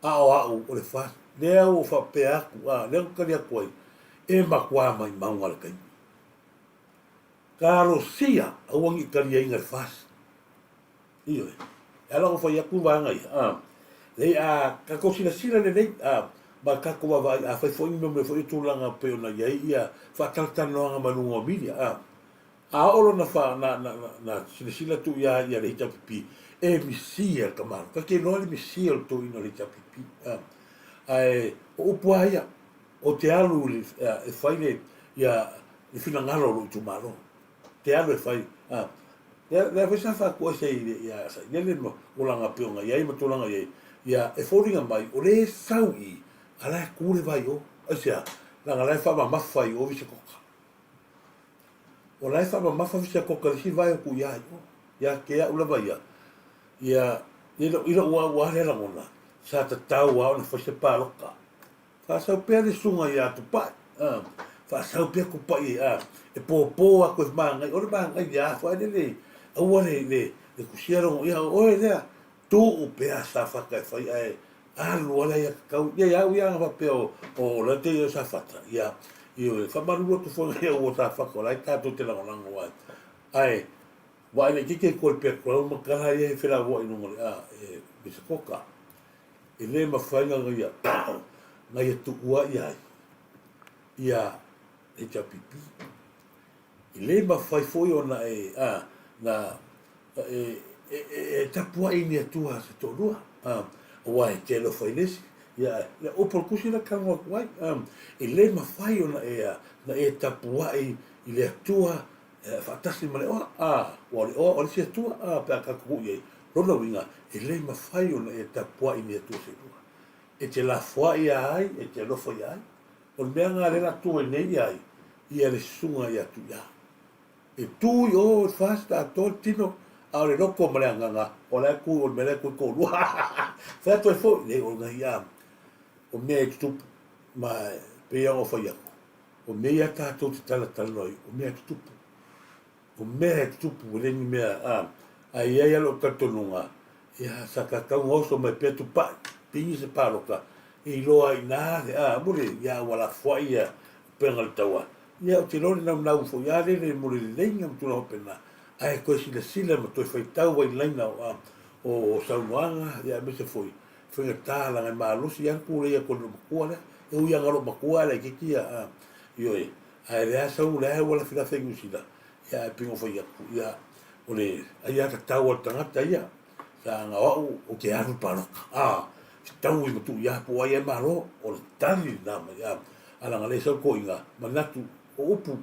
O le faso. Lea o fa pea, lea o kari a koi. E makua mai maunga le kai. Karo sia, awangi kari a inga le faso. Iyo e. Ala o fai aku vanga i. Lei ka kosina sila le nei. Ma kako wa vai a fai foi me foi tulanga pe ona ia ia fa taltanoanga manunga milia olo na fa na sila tu ia le tapipi e misia kamar ka ke no le misia tu ino le tapipi o puaia o te alu e fai le ia le fina ngalo lo tu malo te alu e fai le fa fa ko se ia sa le no ulanga pe ona ia ma tulanga ia e foringa mai o le saui ala kule vai o asia la ngala fa ma fai o Visakoka o la fa ma fa Visakoka si vai ku ya ke ya ula vai ya ilo wa le la mona sa ta tau wa na fa se pa loka fa sa pe le sunga ya tu pa fa sa pe ku pa e po a ko ma ngai o ma ngai ya fa le o le ku siero ya o le tu o pe sa fa ka fa wala ia kau ia ia va peo o la te ia sa fata ia io fa malu tu fo ia o sa fa ko la ta tu te la ngona wa ai wa le ki ko pe ko ma kala ia fe la wa inu Visakoka ele ma fa nga ia ia tu wa ia e cha pipi ele ma fa fo yo na na tapua ini tua se tolua wai te lo fai nesi ia le opol kusi la kangwa wai e le mawhai o na tapuai i le atua fatasi male o le si atua pe a kakuku iei rona winga e le mawhai o na tapuai i le atua se tua e te la fwai ai e te lo fai ai o le mea ngā le la tua nei ai ia le sunga i atu ia e tui o fasta ato tino a le loko maleanganga o le ku o mele ku ko lua fa to fo le o nga ia o me tu ma pe o fa ia o me ia ta to tala noi o me tu le ni me a ia lo ka to nunga ia sa ka ka ngo so me pe tu pa pingi se pa loka i lo ai na mure ia wala fo ia pe ngal tawa ia o te lo na fo ia le mure le ngam tu lo pena ai ko sila ma toi fai tau wai laina o saunoanga ia me se foi ta la ma lusi an pule ia ko no kuala e u ia ngalo makua le kikia io ai le asa u le wala fila fai usida ia pingo foi ia o le ai ata tau o tangata ia sa nga o ke aru paro tau i matu ia po ai malo o tani na ma ia ala ngale so ko inga manatu o upu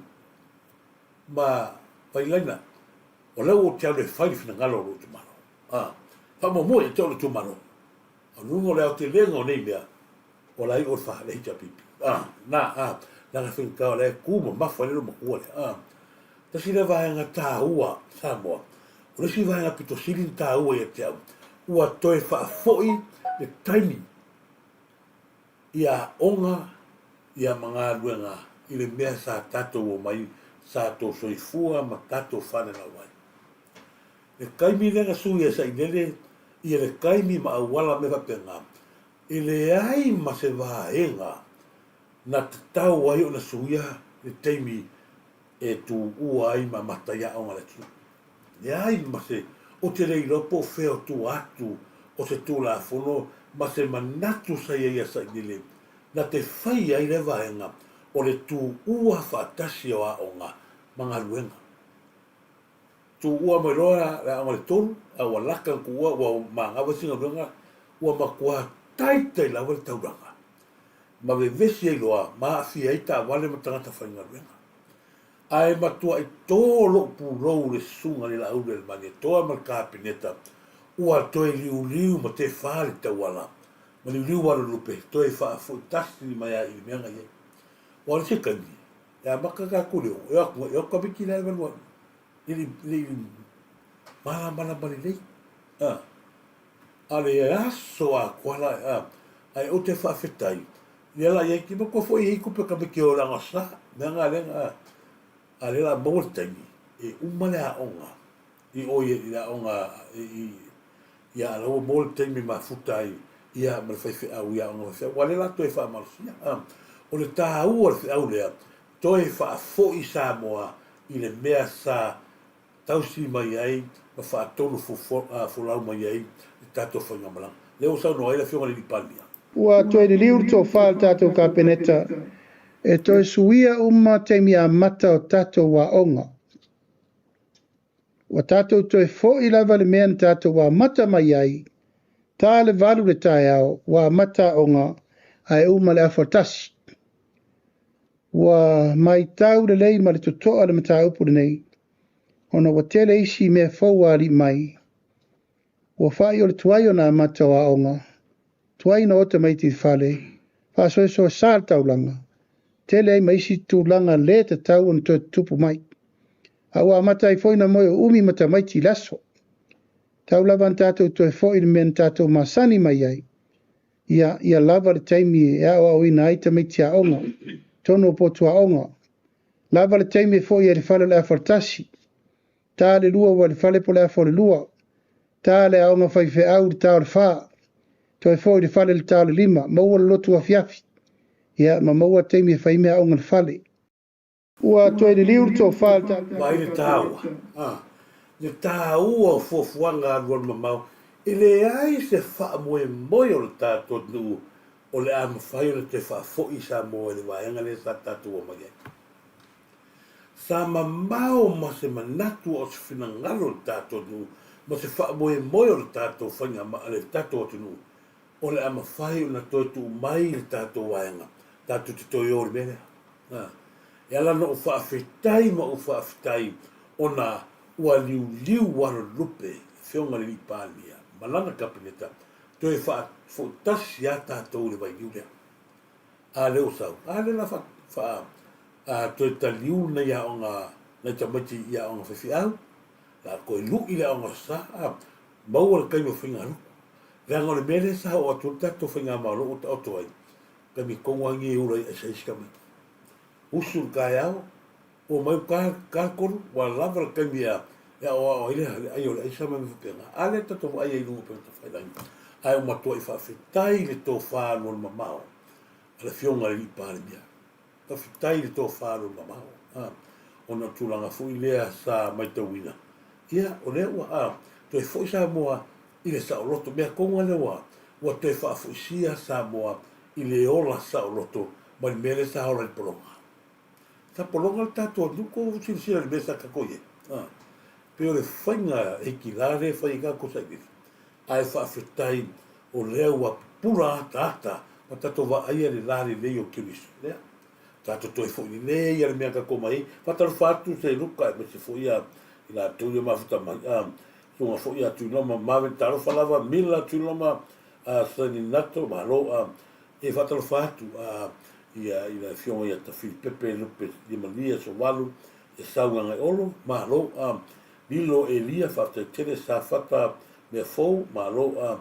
ma pai laina o leo o te au le whai fina ngalo o te mano. Wha mo e te au le tu mano. O nungo leo te lenga o nei mea, o lai o wha le hita pipi. Nā nga whinkao le kuma mawha lero makua le. Tasi le vaenga tā ua, Samoa. O lesi vaenga pito sirin tā ua i te au. Ua toe wha foi le taimi. Ia onga, ia mga luenga, i le mea sa tatou o mai, sa to soifua ma tatou whanena wai. E kaimi lenga sui e sa inele i le kaimi ma awala me vapenga. I le ai ma se vaenga na te tau ai o na suia le teimi e tu ua ai ma mataya o ngale tu. Le ai ma se o te rei lopo feo tu atu o se tu la fono ma se manatu sa ia sa nile. Na te whai ai le vaenga o le tu ua whaatasi o a onga mga luenga. Tu ua mai loa la o le tolu, a ua laka ku ua mangawa singa luenga, ua makua taitai la wale tauranga. Ma ve vesi ai loa, ma afi ai ta wale ma tangata whainga luenga. Ai matua i tōlo pūrou le sunga ni la aure le mani, toa mal kāpineta, ua toi liu liu ma te whāle tauala. Ma liu liu wala lupe, toi wha fu tasti ni mai a ili meanga ye. Wala se kangi, ya maka ka kureo, eo ka biki lai wanua. Ili mana mani lei. Ale e aso a kuala, ai o te whaafetai. Lela ye ki mako fo i kupe ka biki o ranga sa, meanga lenga, ale la mawal tangi, e umale a onga, i oie i a onga, i a lau mawal tangi ma futai, i a malwhaiwhi au i a onga whawhia, wale la toi wha marusia, o le tā ua le au lea, toi wha fo i Samoa, i le mea sa, tausi mai ai, ma wha tonu fulau mai ai, i tato whainga malang. Leo sau no ai la whionga li palmia. Ua toi ni liur tō whāl tātou ka peneta, e toi suia teimi a mata o tātou wa onga. Wa tātou toi fo i lava le mea tātou wa mata mai ai, tā le valu le tai au, wa mata onga, ai le afortasi. Wa mai tau le lei ma le tutoa le mata upu le nei, ona wa tele isi mea fōua li mai. Wa whai o le tuai o nā mata wa onga, tuai na ota mai ti whale, wha so sāl taulanga, tele ai maisi tūlanga le te tau on tō tupu mai. A ua mata i fōina moi o umi mata mai ti laso. Tau lava tātou toi fōina men tātou masani mai ai. Ia lava le taimi e au au ina aita mai tia onga, tono po tua onga. Lava le taimi e fōi e le whale le afartasi. Tā le lua wa le whale po le afo le lua. Tā le aonga whaife au le tau le whaa. Toi fōi le whale le tau le lima, maua le lotu a fiafi. Ia ma maua taimi e whaimea aonga le whale. Ua toi le liur tō whale tā. Mai le tāua. Le tāua fuafuanga aluan mamau. I le ai se wha moe moe o le tātou nu o le ama whai o le te wha fo i sa moe le waenga le sa tātou o mai. Sa mamau ma se manatu o se whina ngalo le tātou nu ma se wha moe moe o le tātou whainga ma le tātou o te nu. O le ama whai o na toi tu mai le tātou waenga. Tātou te toi o le mele. E ala no whaafetai ma o whaafetai o na ua liu waro lupe whionga li pālia. Malanga kapineta, toi whaatasi a tātou le vai liulea. A leo sau, a le la toi ta liu na ia o ngā, na tamati ia o ngā whawhi au, la koe lu i le o ngā sa, maua le kaima whinga lu. Reanga le mele sa o atu tato whinga maalo o ta oto ai, kami kongangi e ura i asaiska mai. Usul kai au, o mai kākoru, wa lava le kaimi ia o ile ai o ai sama me pena ale tato ai ai lupa to fai dai ai o matua i fa fitai le to fa no mamao ala fionga li paria to fitai le to fa no mamao ona tulanga fu ile sa mai to wina ia o le wa to foi sa moa ile sa roto me ko ngale wa to fa fu sia sa moa ile ola sa roto mai mele sa ola polonga sa polonga tato duko si le besa ka koye pero le whainga e ki lare whainga ko sa iwi. Ai whaafetai o leo wa pura tata, ma tato wa aia le lare leo kirisu. Tato toi fwoi le ia le mea ka komai, whataru whatu se ruka e mese fwoi a ila tūria mafuta mai. Sunga fwoi a tūnoma mawe taro whalawa, mila tūnoma sani nato, ma lo e whataru whatu ia fionga ia ta Filipepe lupe lima lia so walu, e saunga ngai olo, ma lo Lilo Elia fata tele sa fata me fo malo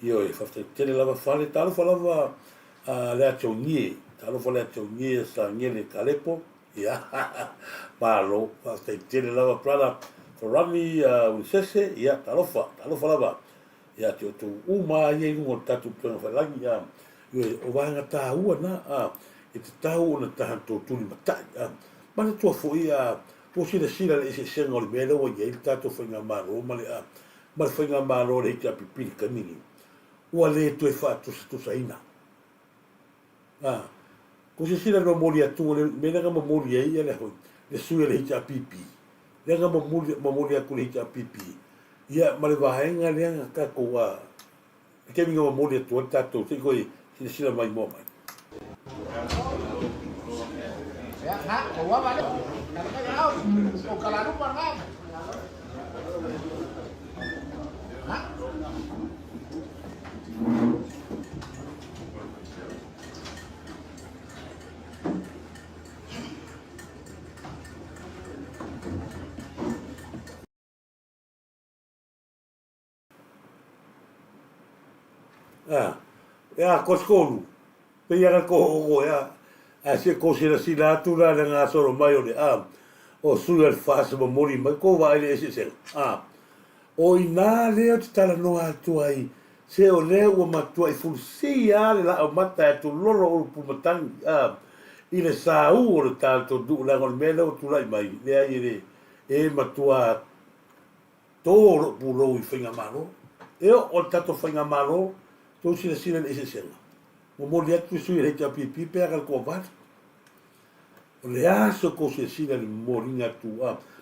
io e fata tele lava fale talo falava le atonye talo fale atonye sa ngele kalepo ia malo fata tele lava plana forami usese ia talo falava ia te o tu uma ia ingo tatu pena whalangi o wanga tā ua na e te tau o na tahan tō tūni matai mana tua fo ia po sila sila le se senga o le mele o ia il tato whainga maro ma le whainga maro le hiki api pili kamini ua le tu e wha tu sa ina ko se sila no mori atu le mele nga ma mori e ia le hoi le sui le hiki api pi le nga ma mori aku le hiki api pi ia ma le vahenga le nga kako ke minga ma mori atu tato te koi sila mai mo mai ya ha o wa vale o kalanu pa nga ha ya ko skolu pe ya ko o ya se ko sila tu la nga solo mai o le o sui al fase mo mori mai ko vai le se o ina le o tala no atu ai se o le o matu ai fulsi ale la o mata tu lolo o pumatang i le sa u o le tanto du la ngol mele o tu lai mai le ai le e matua toro pulo i finga malo e o tato finga malo to sila le se o mo le atu sui le tapi pipe al ko va o le aso ko sila le moringa tu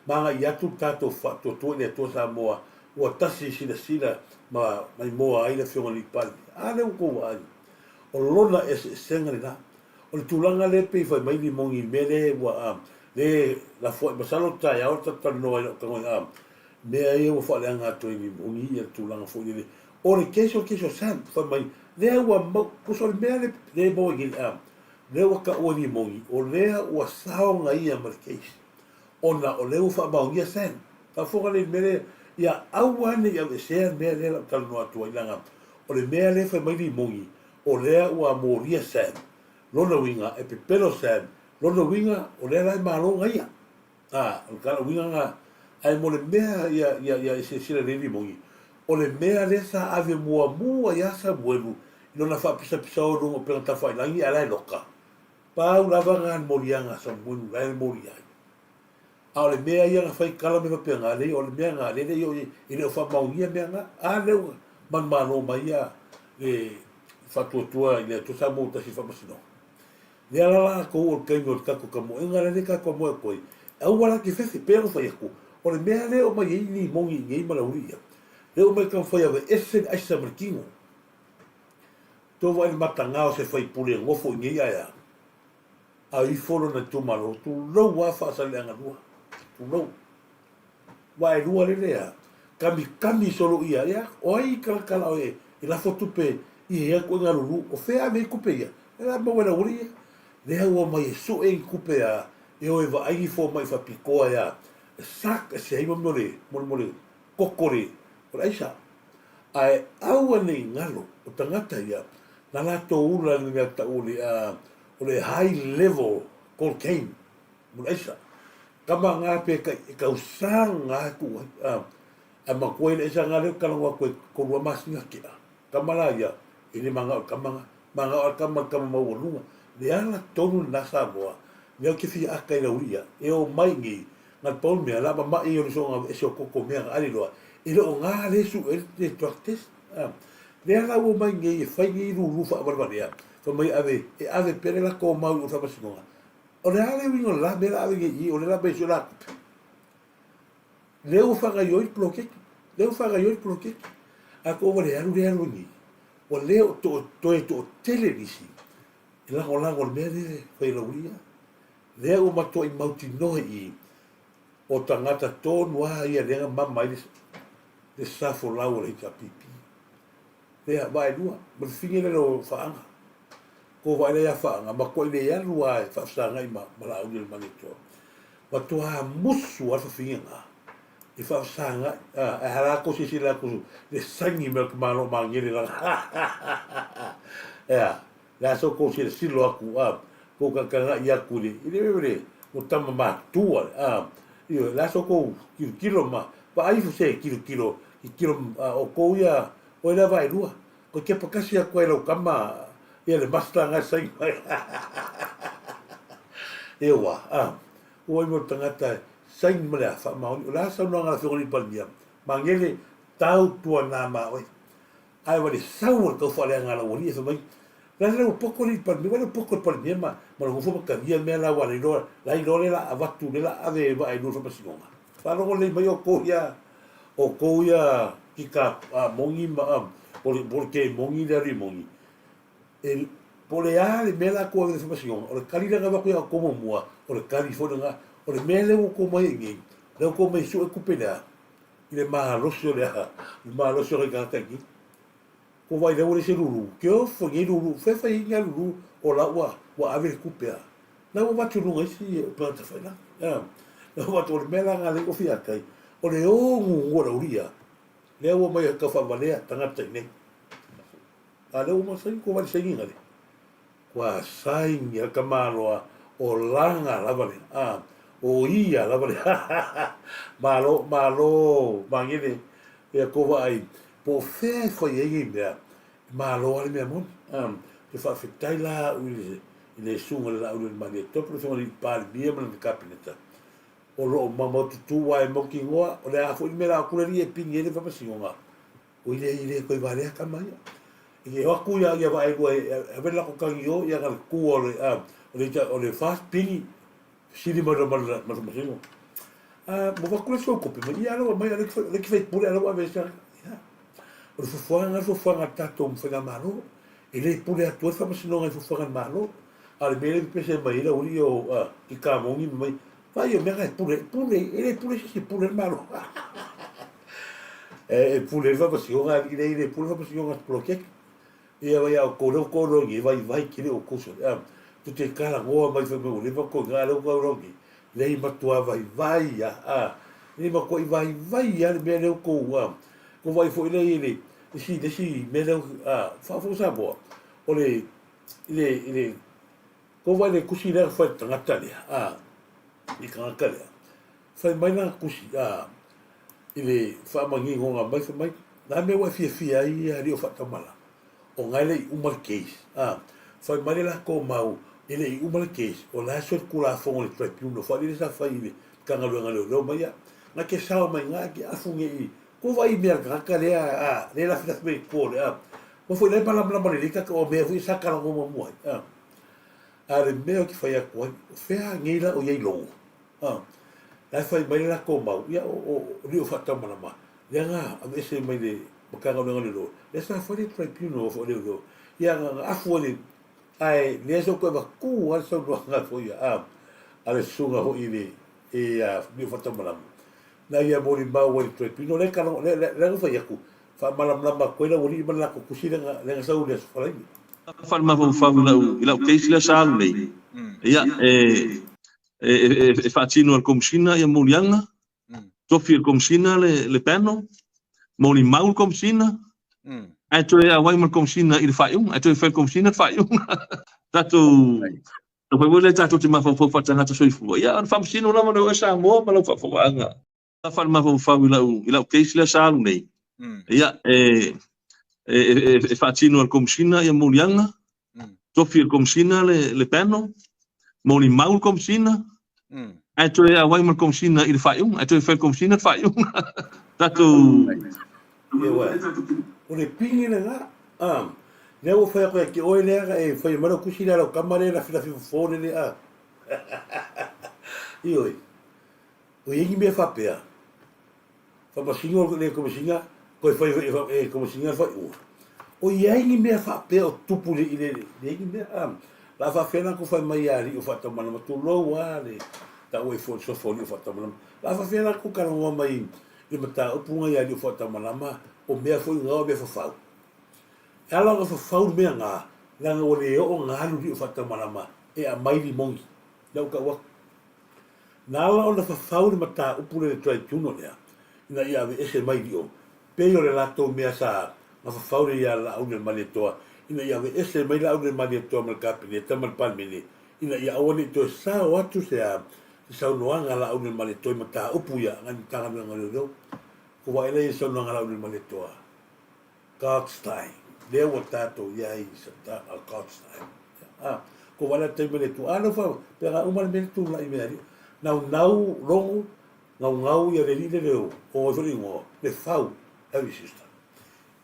manga ia tu tato fa to le to sa moa o tasi sila ma mai moa ai le fionga li pal ale o ko ai o lona senga le na o le tulanga le pe fa mai li mongi mele wa le la fo masalo tai o ta no ai ko me ai o fa le anga to ni mongi ia tulanga fo le o le keso san fa mai le wa ko so mele le mo i le wa ka o ni mongi o le wa sao nga ia markes ona o le fa ba ngia sen ta fo le mele ia awane ia se mele la tal no atu ilanga o le mele fa mai ni mongi o le wa moria sen lona winga e pepelo sen lona winga o le la malo nga ia o kala winga nga ai mo le mea ia se sila le ni mongi o le mea le sa ave mua ia sa buenu lona fa pisa o lungo pe ta fa langi ala loka pa ula vanga morianga sa buenu la moria a le mea ia nga fai kala me pe nga le o le mea nga le yo i le fa maungia mea nga a le man mano mai ia e fa tua ile to sa mo ta si fa masino le ala ko o kai no ka ko mo nga le ka ko mo ko e wala ki fe pe o fa ko o le mea le o mai ni mongi ngai mala uria le o mai kan fa ia ese ai sa markingo to vai matanga o se fai pule ngofo ngai ia a i folo na tu malo tu lo wa fa sa le nga lua no vai lua le lea kami solo ia o ai kala o e la foto pe i e ko nga lulu o fea me kupe ia la mo wala uri le o mai so e kupe a e o va ai fo mai fa pikoa ia sak se ai mo le kokore o aisa ai au ni ngalo o tangata ia na la to ula ni ta uli o le high level cocaine mo aisa kama nga pe ka usang nga ku a ma ko ile sa nga le ka ngwa ko wa mas nga ki kama la ya ini manga kama mo lunga le ala tonu na sa boa le ki fi aka ila uria e o mai ngi na pol me la ma i o so nga e so ko me ali lo ile o nga le su e tortes le ala o mai ngi e fai ngi lu fa barbaria so mai ave pere la ko mau o fa pasinga o le ale wingo la bela ave i o le la be la le o fa ga yo bloque a ko le alu ni o le to televisi la o mele fai la uria le o mato i mauti no i o tangata to noa ia le mama i le safo la o le pipi le vai lua mo finge le o fa ko vai le fa nga ma ko le ya lua fa sa nga ma la o le manito ma to ha musu a fa finge nga i fa sa nga a hala ko si la ko le sangi me ko malo ma ngiri la ya la so ko si lo aku ko ka ka ya ku le ile o tama ma tua io la so ko kilo ma pa ai fu se kilo o ko ia o ina vai lua ko ke pakasi a koe lau kama ia le masta ngai sai e wa o mo tangata sai ni mala fa ma o la sa no ngala fo ni palmia mangele tau tua na ma oi ai wa le sau ko fa le ngala o ni fa mai la le un poco ni palmia un poco palmia ma lo fo ka via me la wa le do la i do le la avatu le la ave va ai no fa pasinga fa lo le mai o ko ya kika mongi ma porque mongi le ri mongi el poleale mela ko de información o le kali nga ba ko como mua o le kali fo nga o le mele ko mai ngi le ko mai su ku pena ile ma lo so le ma lo so ga ta ki ko vai de ore se lulu que o fo ngi lulu fe fa ngi lulu o la wa ave ku pea na wa tu lu ngi pa ta fa na na wa to mela nga le ko fia kai o le o ngu ora uria le o mai ka fa valea tanga tene ale o ma sai ko va sai ngi wa saingi a kamaroa o langa lavale o ia lavale malo mangine e ko vai po fe foi aí mea malo ale mea mon te fa fitai la ile sunga la ule mani to pro so ni par bia man kapineta o lo mamo tu wa mo ki ngoa o le a foi mera ku le pinge le fa pasinga o ile ko vale a kamaya e o ku ya vai ko e ver la ko kan yo ya gal ku o le fast pini sili mo mo va ku le so ko pe ya lo mai le ki fai pure lo va vesa o fo fanga tato mo fa malo e le pure a tua fa no ngai fo fanga malo al mele pese mai la uri o ki ka mo ngi mai vai o me ga pure e le pure si pure malo e pure va pasinga ile pure va pasinga bloquer ia vai ao koro ngi vai kile o kuso tu te kala goa mai fa me le ko ngalo ko rongi le matua vai le ma ko vai ya me le ko ko vai fo ile si me le fa fo sa bo o le ko vai le kusi le fa tangata le ni ka kale fa mai na kusi ile fa mangi ngonga mai fa mai na me wa fia ia rio fa tamala o ngale uma case foi mai la ko mau ele uma case o la so kula fo le tribunal fo ile sa fa ile kanga lo mai na ke sa mai nga ki afungi ko vai me ka ka le la fita me ko o foi le pala pala le ka o me fui sa ka ngo mo le me ki fa ya ko fe ngila o ye lo la foi mai la ko mau ya o rio fa tamala ma ya nga a ese mai le makanga lo le sa foi le tribunal fo le lo ya a foi ai le so ko ba ku al so lo nga fo ya ale sunga ho ile mi fatto malam na ya mori ba wa le tribunal le ka le fa ya ku fa malam lama ko le wori man la ko kusina le sa u le fa le fa ma fa ila o case le sa le ya fa tino al komsina ya molianga tofi al komsina le peno moni maul komsina ai to ya wai mal komsina il fa ai to fa komsina fa tato no poi vuole tato ti ma fa tanga to soifu ya fa komsina na mo sa mo ma lo fa anga fa ma fa ila case le sa le ya fa tino al komsina ya molianga tofi al komsina le peno moni maul komsina ai to ya wai mal komsina il fa ai to fa komsina fa tato o le pingi le nga le o fa ko ki o le e fa mara kusina lo kamare la fila fo le io o ye me fa pea fa ba singo le como singa ko fa como singa fa o ye me fa pea o tupu le me la fa fena ko fa mai ari o fa tamana ma tu lo wa le ta o fo so fo fa tamana la fa fena ko ka no mai le mata o punga ya le fa tamana ma o mea foi ngā mea whawhau. E ala ngā whawhau mea ngā, ngā o le o ngā halu ri o whatamarama, e a mairi mongi, lau ka wak. Nā ala o na whawhau ni mata upule le trai tuno lea, ina ia ave ese mairi o. Peo le lato mea sa, ngā whawhau le ia la aune mani toa, ina ia ave ese mai la aune mani toa mal kapine, tamal palmene, ina ia awane to sa o atu se a, sa unoanga la aune mani toa mata upu ia, ngani tanga mea ngā leo. Ko wa ele so no ngala ul maletoa Goldstein. Lea ua tātou iai sa ta a Goldstein. Ko wala te mele tu ano fa pera uma mele tu la imeri. Nau longo ngau ia le lile leo o veri ngo le fau every sister.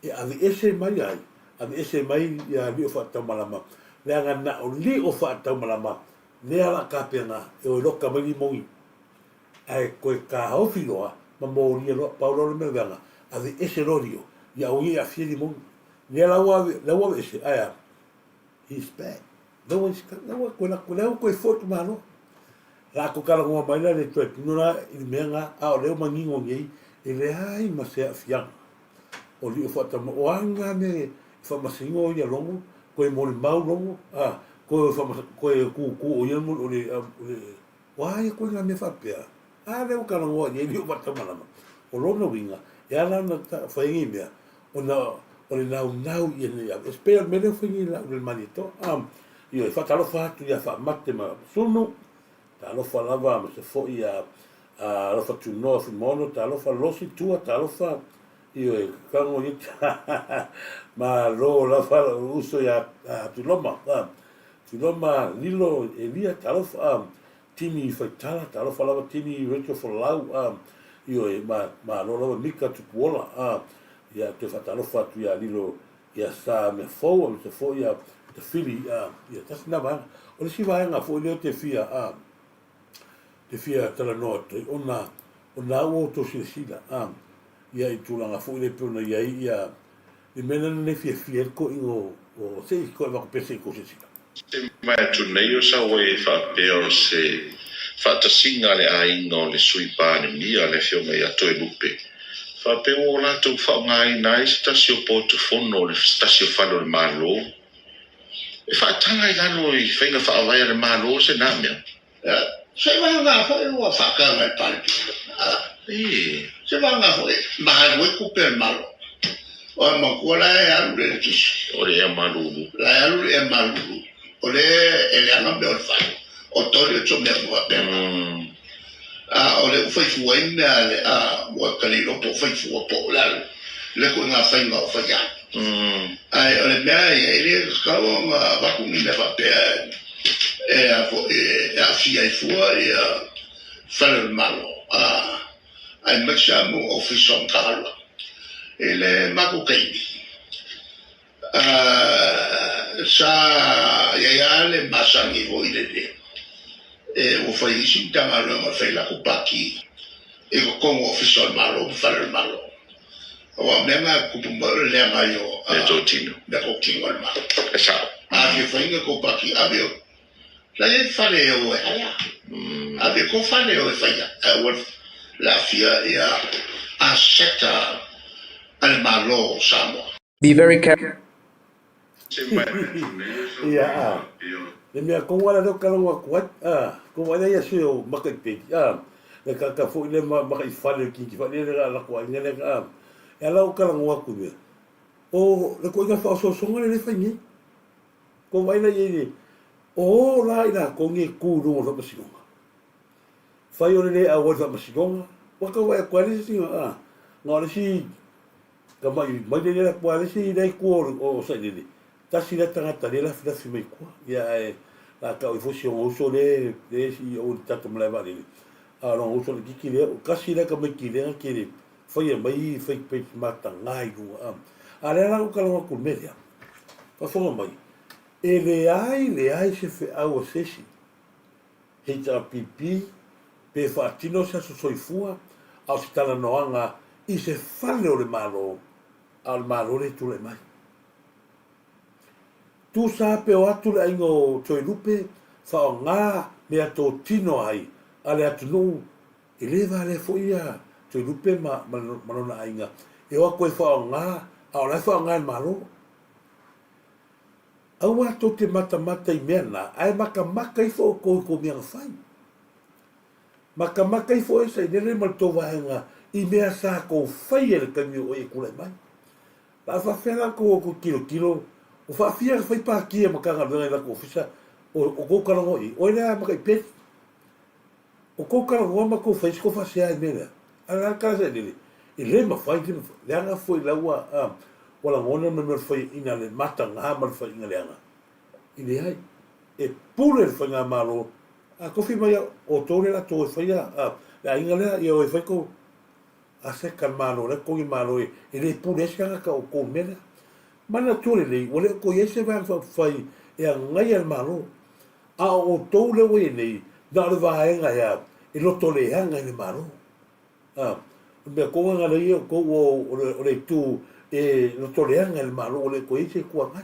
E ave ese mai ai. Ave ese mai ia li o fa ta malama. Le anga na o li o fa ta malama. Le ala ka pena e o loka mai mongi. Ai ko ka hofi loa ma mo ri lo Paulo le mevanga. Ave ese lorio ia o ia fieli mongi. Le la wa ese ai. He's back. No one's ko foto malo. La ko kala ngo mai le to nuna i menga a o le mangingo ngi e le ai ma se afia. O li o fata o anga me fa masingo ia longo ko e mo le mau longo ko fa ko ku o ia mo o le wai ko nga me fa pe. Le o kala ngo ia li o fata malama. O lo no winga. Ya la na fa ngi me. O na o le nau ia ne ya. Espera me le fa ngi la le manito. Io fa talo fa tu ia fa matte ma sono talo fa lava ma se fo ia lo fa tu no fi mono talo fa lo si tu talo fa io kango i ma lo la fa uso ia tu loma lilo e lia talo fa timi fa talo fa lava timi retro for lau io ma lo mika tu pola ia te fa talo fa tu ia lilo ia sa me fo se fo ia te fili ia tas na va o le si va nga fo le te fia tala no ona o to sila ia i tula nga fo le puna ia i mena ne fia ko o se ko va pese ko sila mai tu nei o sa we fa peo se fa ta singa le ai no le sui pa ni mia le fio mai a to e lupe fa peo la tu fa ngai nai sta si o portofono le sta si o fa le malo e fa tanga i lano i whainga wha awai ale malo se nā mea. Se wanga hoi ua whakanga i pari. Se wanga hoi, maha hoi kupe e malo. O e makua la e alu le kisi. O le e malulu. La e alu e malulu. O le e le anga me o le whai. O tori o tso mea mua pema. O le ufaifu e mea le mua kalilo po ufaifu o po lalu. Le ko ngā whainga o whaiana. Ai ole mea ele skawa ma vakumi me fa pe a fia i fua e fale malo ai maxamo official kala ele mako kai sa ya le masangi vo ile o fai sintanga no fai la kupaki e ko official malo fale malo o mema kupumba le mayo le totino da koktingo ma esa a che fainga ko paki avio la e fare o aya ave ko fare o faia o la fia ya a secta al malo samo be very careful ia le mea ko wala do kala wa kwat ko wala ya sio makai le ka fo le makai fale ki fale la ko ngene e la o kala ngua ku me o le ko ga fa so le fangi ko vai na ye o la ina ko ngi ku no lo pasigonga fai o le a wa fa pasigonga wa ka wa ko le si ngore si ka mai le la ko le si dai ku o sa le ta si la tanga ta le la fa fi me ko ya la ka o fo si o so le si o ta to me va le o so le ki le o ka si la ka me ki le ki le foi mai foi pe mata ngai no ale la ko la ko media fa fo mai le ai se fe au sesi hita pipi pe fa tino sa so soifua au stala noanga i se fale o le malo al malo le tu le mai tu sa pe o atu le ingo toi lupe fa nga me ato tino ai ale atu no eleva le foia toi lupe ma na ainga e o ko fa nga au la fa nga malo au ato te mata i mena ai maka i fo ko mea fai maka i fo esa i nere malto vahenga i mea sa ko fai ele kamio o e kule mai la fa fela ko kilo o fa fia fai pa kia makanga venga la ko fisa o ko karango i o ele maka i pet o ko karango ma ko fai ko fa se ai mena ala ka se dele i le ma fai le anga foi la wa wala ngona me fai ina le mata nga mal fai ina le anga ile ai e pule fai nga malo a kofi mai o tole la to fai a la inga le ia o fai ko a se kalmalo le ko i malo e le pule ska ka o ko mena mana tole le ole ko yese va fai e ngai al malo a o tole we nei da le va nga ya e lo tole hanga le malo me ko nga le ko o le tu e lo toleanga el malo o le koise kua mai.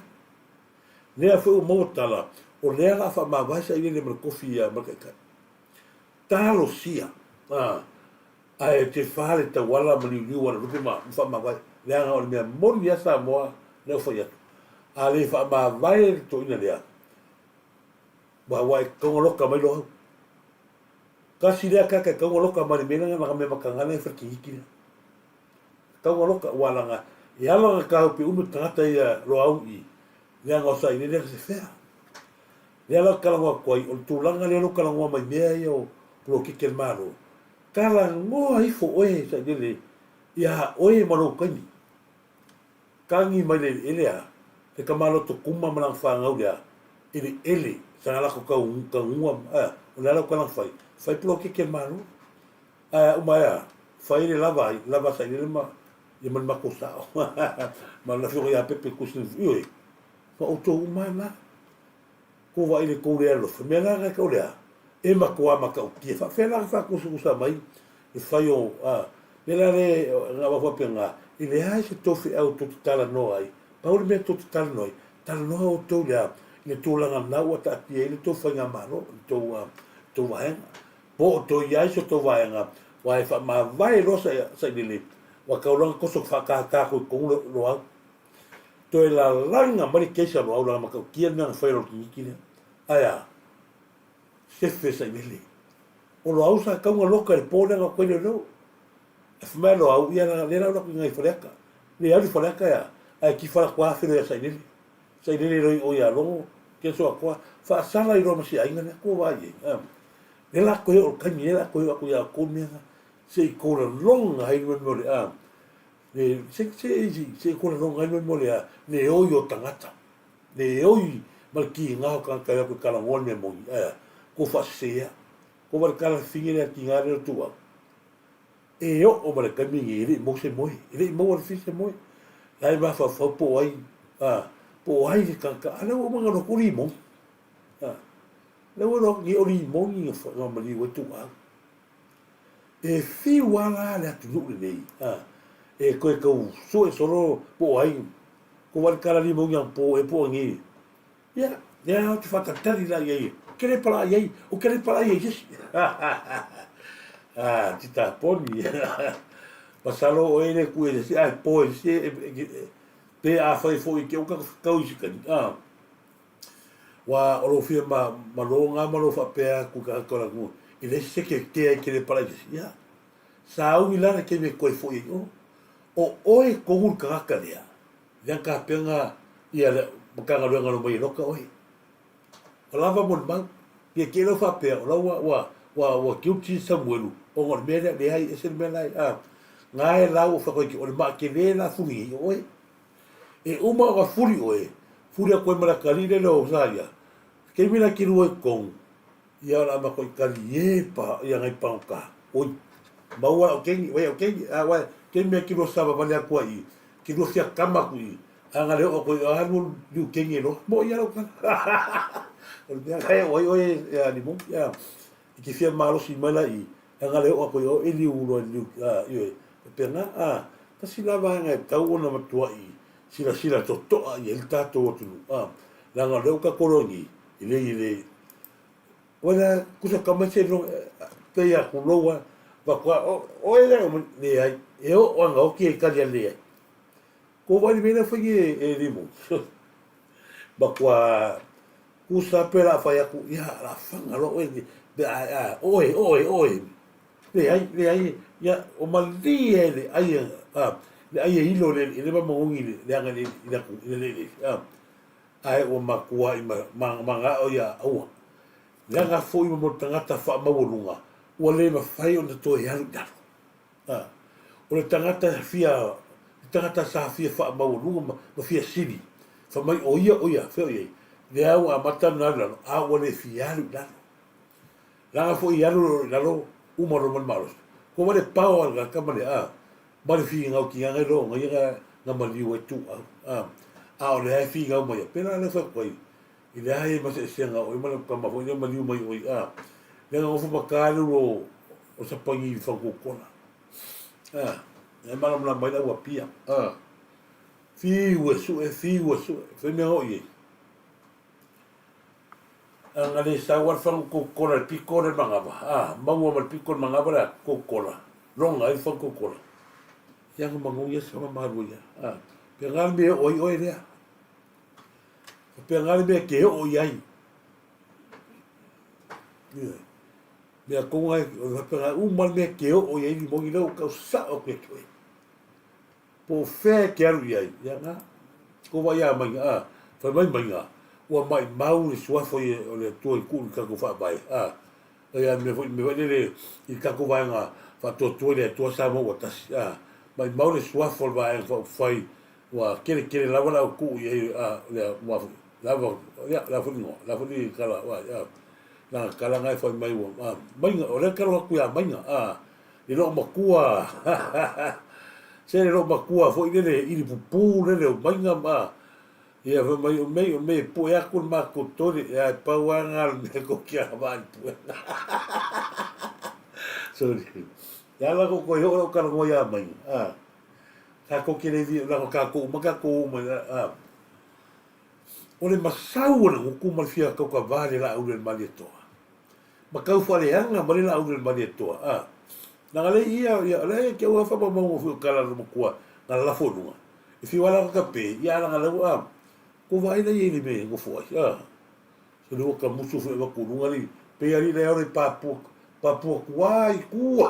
Lea foi o motala, o lea la fa ma vaisa ile le merkofia makaka. Talo sia. A e te fale ta wala mali liu rupe ma fa ma vai. Lea nga o le mea moni ya sa moa leo foi atu. A le fa ma vai to ina lea. Wa wai kongo loka mai loha. Kasi lea kaka kongo loka mai mena nga me makangana e fraki hikina. Kongo loka wala nga e ala nga kau pe umu tangata ia lo au i lea ngausa i lea se fea lea la kalangua koi o tūlanga lea lo kalangua mai mea ia o pro kike maro kalangua ifo oe sa lele ia oe maro kaini kangi mai le elea te kamalo to kuma manang whangau lea ele sa ngala ko kaungua o lea la kalang fai pro kike maro umaya fai le lava sa lele ma ia man makosao ma la fio ia pepe kusin oi fa auto umana ko va ile ko le lo me la ga ko le e ma ko ma ka ki fa fe la fa ko su sa mai e fa yo me la le nga va penga ile ha se to fi auto tala no ai pa ul me to tala no ai tal no auto ya le to la na wa ta ti ile to fa nga ma no to va po to ya so to va nga wa fa ma vai lo sa ile wa kaulanga koso whakaka koe kongo loa. Toi la langa mani keisa loa ula makau kia nanga whaero ki ikine. Aia, sefe sa imele. O loa usa kaunga loka le pōnanga koe le rau. E whamai loa au ia na lera ula ki ngai whareaka. Le auri whareaka ia, ai ki whara kua whiro ia sa imele. Sa imele roi o ia longo, kia soa kua. Whaasara i roma si ainga nea kua vai e. Le la koe o kaimi, le la koe o ia kōmianga. Se i kōra longa hai nuen mo le a. Se i kōra longa hai nuen mo le a. Le oi o tangata. Le oi malki ngāo kankai a koe kalangon me mongi. Ko whasea. Ko mara kala whingere a ki ngāre o tua. E o mara kamingi e rei mo se moe. E rei mo ar fise moe. Lai mafa whau po ai. Po ai le kanka. Ale o mga rokuri mongi. Le o roki o ri mongi ngā mali o tua. E fiu ala le atu nukle nei. E koe kau so e soro po ai. Ko wale kara ni mongi ang po e po angi. Ia, ia te whakatari la iei. Kere pala iei, o kere pala iei, yes. Tita poni. Pasalo o ene kue le si, po e si, pe a whai fo i ke o kau isi kani. Wa oro fia ma lo ngā malo whapea ku ka kora ngu. I le seke ke kere pala iei. Ia, sa au i lana ke me koe fo i o. O oe kongur kakaka lea. Lea ka penga ia le makanga luenga no mai roka oe. O lava mon mang, ia ke lo whapea, o lau wa kiuti Samuelu, o ngon mea le hai esen mea lai, ngā e lau o whakoi ki, o le maa ke le la furi i oe. E uma o furi oe, furi a koe marakari le leo saia, ke mina ki rua e kong, ia la ma koe kari e pa, ia ngai pangka, oi, maua o kengi, wai o kengi, wai, ke mea ki rua saba vale a kua i, ki rua fia kama kui, anga leo o koe anu liu kengi no, mo ia lau kana. O le mea oi ni mo, ia, i ki fia marosi mana i, anga leo o koe o e liu ulo liu, ioi, pena, kasi lava ngai tau ona matua i, sila to toa i el tato o tunu, langa leo ka korongi, i le, wana kusa kamase no, te a kuloa, wakua, o e le ai, e o anga o ki e kalia le ai. Ko wani mena whangi e rimo. Bakwa kusa pera whai aku, ia la whanga lo oe. Le ai, ia o mali e le ai, le ai e hilo le mamongi le anga le. Ai o makua i manga o ia aua. Le anga fo i mo tangata wha mawolunga. Ua le ma whai o na toi haru daru. O le tangata fia tangata sa fia wha maurunga ma fia siri. Wha mai oia, whio iei. Le au a mata na lalo, a wale fiaru lalo. Langa fo i alu lalo, umaro man maros. Ko wale pao alga kamane mare fi ngau ki ngai ro ngai nga mali we tu a o le fi ngau mai pena le fa koi i le ai ma se senga o ma ka ma fo mali mai oi le ngau fo makalu o sa pangi fa ko kona e ma na mai la wa pia fi we su fe me o ye nga le sa war fa ko kona piko le mangava ma mo mal piko mangava ko kona longa i fa ko kona yang manguya sama maruya pengal me oi le pengal me ke o yai me ko ngai pengal mal me ke o yai ni mo ilo ka sa o ke po fe ke aru yai yang ko va ya mai fa mai wa mai mau ni swa foi le to ku ka ko fa bai ya me va le i ka ko va nga fa to le to sa mo ta mai maure swafol vai fai wa kere lava la ku ye le wa lava la funi kala wa na kala ngai fai mai wa mai ole kala ku ya mai i lo makua se lo makua foi le i pupu le mai ma ia mai po ya ku ma ku to ya pa wa ngal me ko kia va sorry ya la ko yo ka ngo ya mai ka ko ke le la ka ko mai o le masau na ku mal fia ka vale la u le mali to ma ka fa le anga mali la u le mali to na le ia le ke wa fa ba mo fu ka la mo kwa na la fo no e fi wala ka pe ya la la ko vai le ile me go fo se lo ka musu fu ba ku ngali pe ari le ore papu kuai o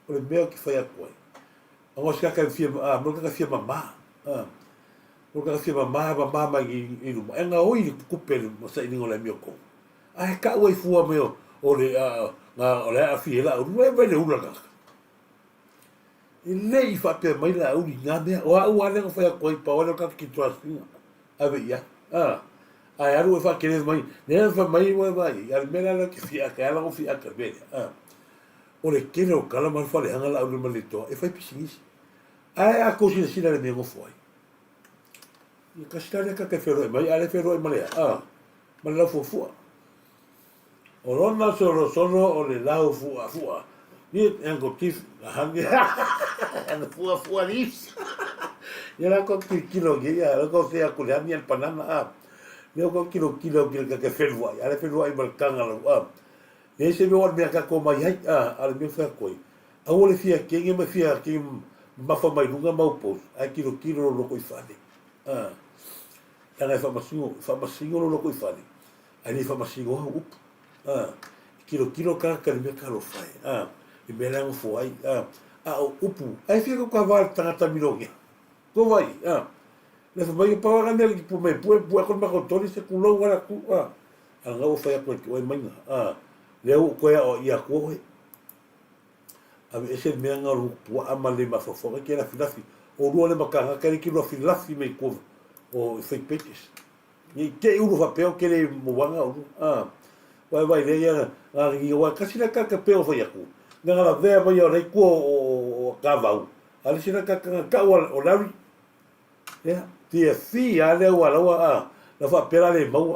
le mea ki whai akoi ango si kaka fia mo kaka fia mama mo kaka fia mama mai i ruma e nga oi ni kupe mo sa iningo le mea ko ai ka ua i fua meo o le a fia la uru e vele ura kaka i le i whapea mai la uri ngā mea o a ua lenga whai akoi pa wale kaka ki tuasinga ave ia ai aru e fa kere mai ne fa mai wa vai al mera la ki fia ka la fia ka be o le kere o kala man fa le hanga la o le malito e fa pisingis ai a ko si le me go foi e ka sta le ka ke fero mai ale fero mai ma la fu o rona solo o le la fu ni en go tif la hangi en fu lis ya la ko kilo ya la ko fia ku le mi el panana leo ko kilo ka ferwa ale ferwa i balkanga la ne se me war me ka ko mai ale me fa koi a ole fia ke nge me fia ke ma fa mai lunga mau pos a kilo lo ko i fane fa masingo lo ko i fane ani fa masingo up kilo ka me ka lo fai i me lang fo ai upu ai fia ko ka va tangata milonga ko vai le fa mai pa ga me pu ko ma ko tori se ku lo wala ku nga o fa ko o mai le o ko ya ko ese me nga ru pu amale ma fo ke la filafi o ru le makanga ka ki lo filafi me ko o fake pages ni ke u fa pe o ke le mo wanga o vai le ya ngi wa ka sina ka pe o fa ya ku nga la ve ba yo le ko o ka va ali sina ka o la ya tia fia le wala la fa pera le mau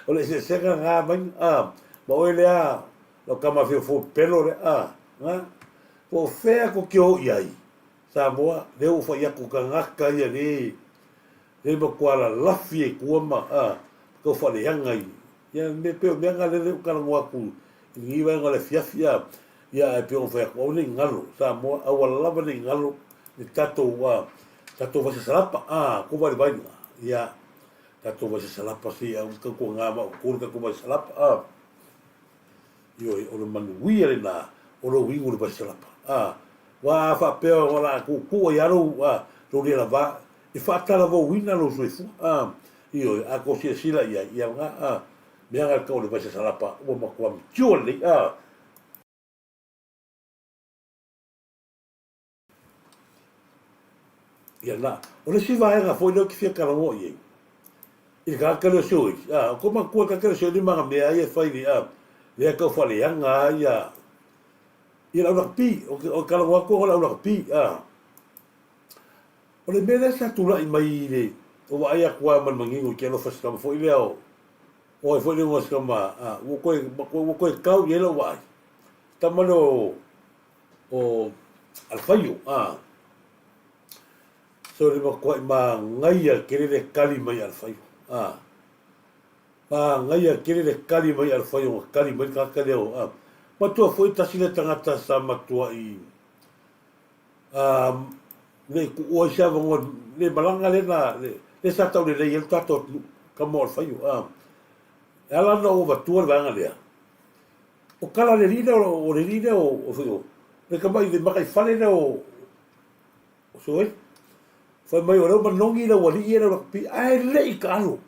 o le se nga mai ma o le lo kama fo pelo le nga po fe ko kyo yai sa boa le o fa ya ku ka ngaka ya le mo kwala la fie ku ma ko fa le hanga ya me pe me nga le ka ngwa ku ni va nga le fia ya pe o fa ko ni ngalo sa mo a wala ba ni ngalo ni tato va se salapa ko va vai ya tato va se salapa si a un ko nga ma ko ka ko va se salapa yo o lo manu wi le na o lo wi va se salapa wa fa pe o la ku ya ro lo le la va e fa ta la vo wina lo so fu io a ko si la ya nga me nga ko le va se salapa o ma ko am le ia na o le siva nga foi no ki fia kalango ye i ka kalo sui ko ma ko ka kalo sui ni ma me ai fai ni le ka fa le nga ia i la pi o kalango ko la pi o le mele sa tu la i mai le o ai kwa man mangingo ke lo fa ska foi le o foi le ngos kama o ko kau ye lo wa tamalo o alfaio so le ko ma ngaia kere le kali mai alfaio ma ngaia kere le kali mai alfaio kali mai ka ka leo ma tu foi tasile tangata sa matua i le ku o xa vongo le balanga le na le sa tau le le tato ka mo alfaio ela no va tu vanga le o kala le lina o le lina o fio le ka mai de mai fale le o so foi mai ora ma nongi le wali era pi ai le kalo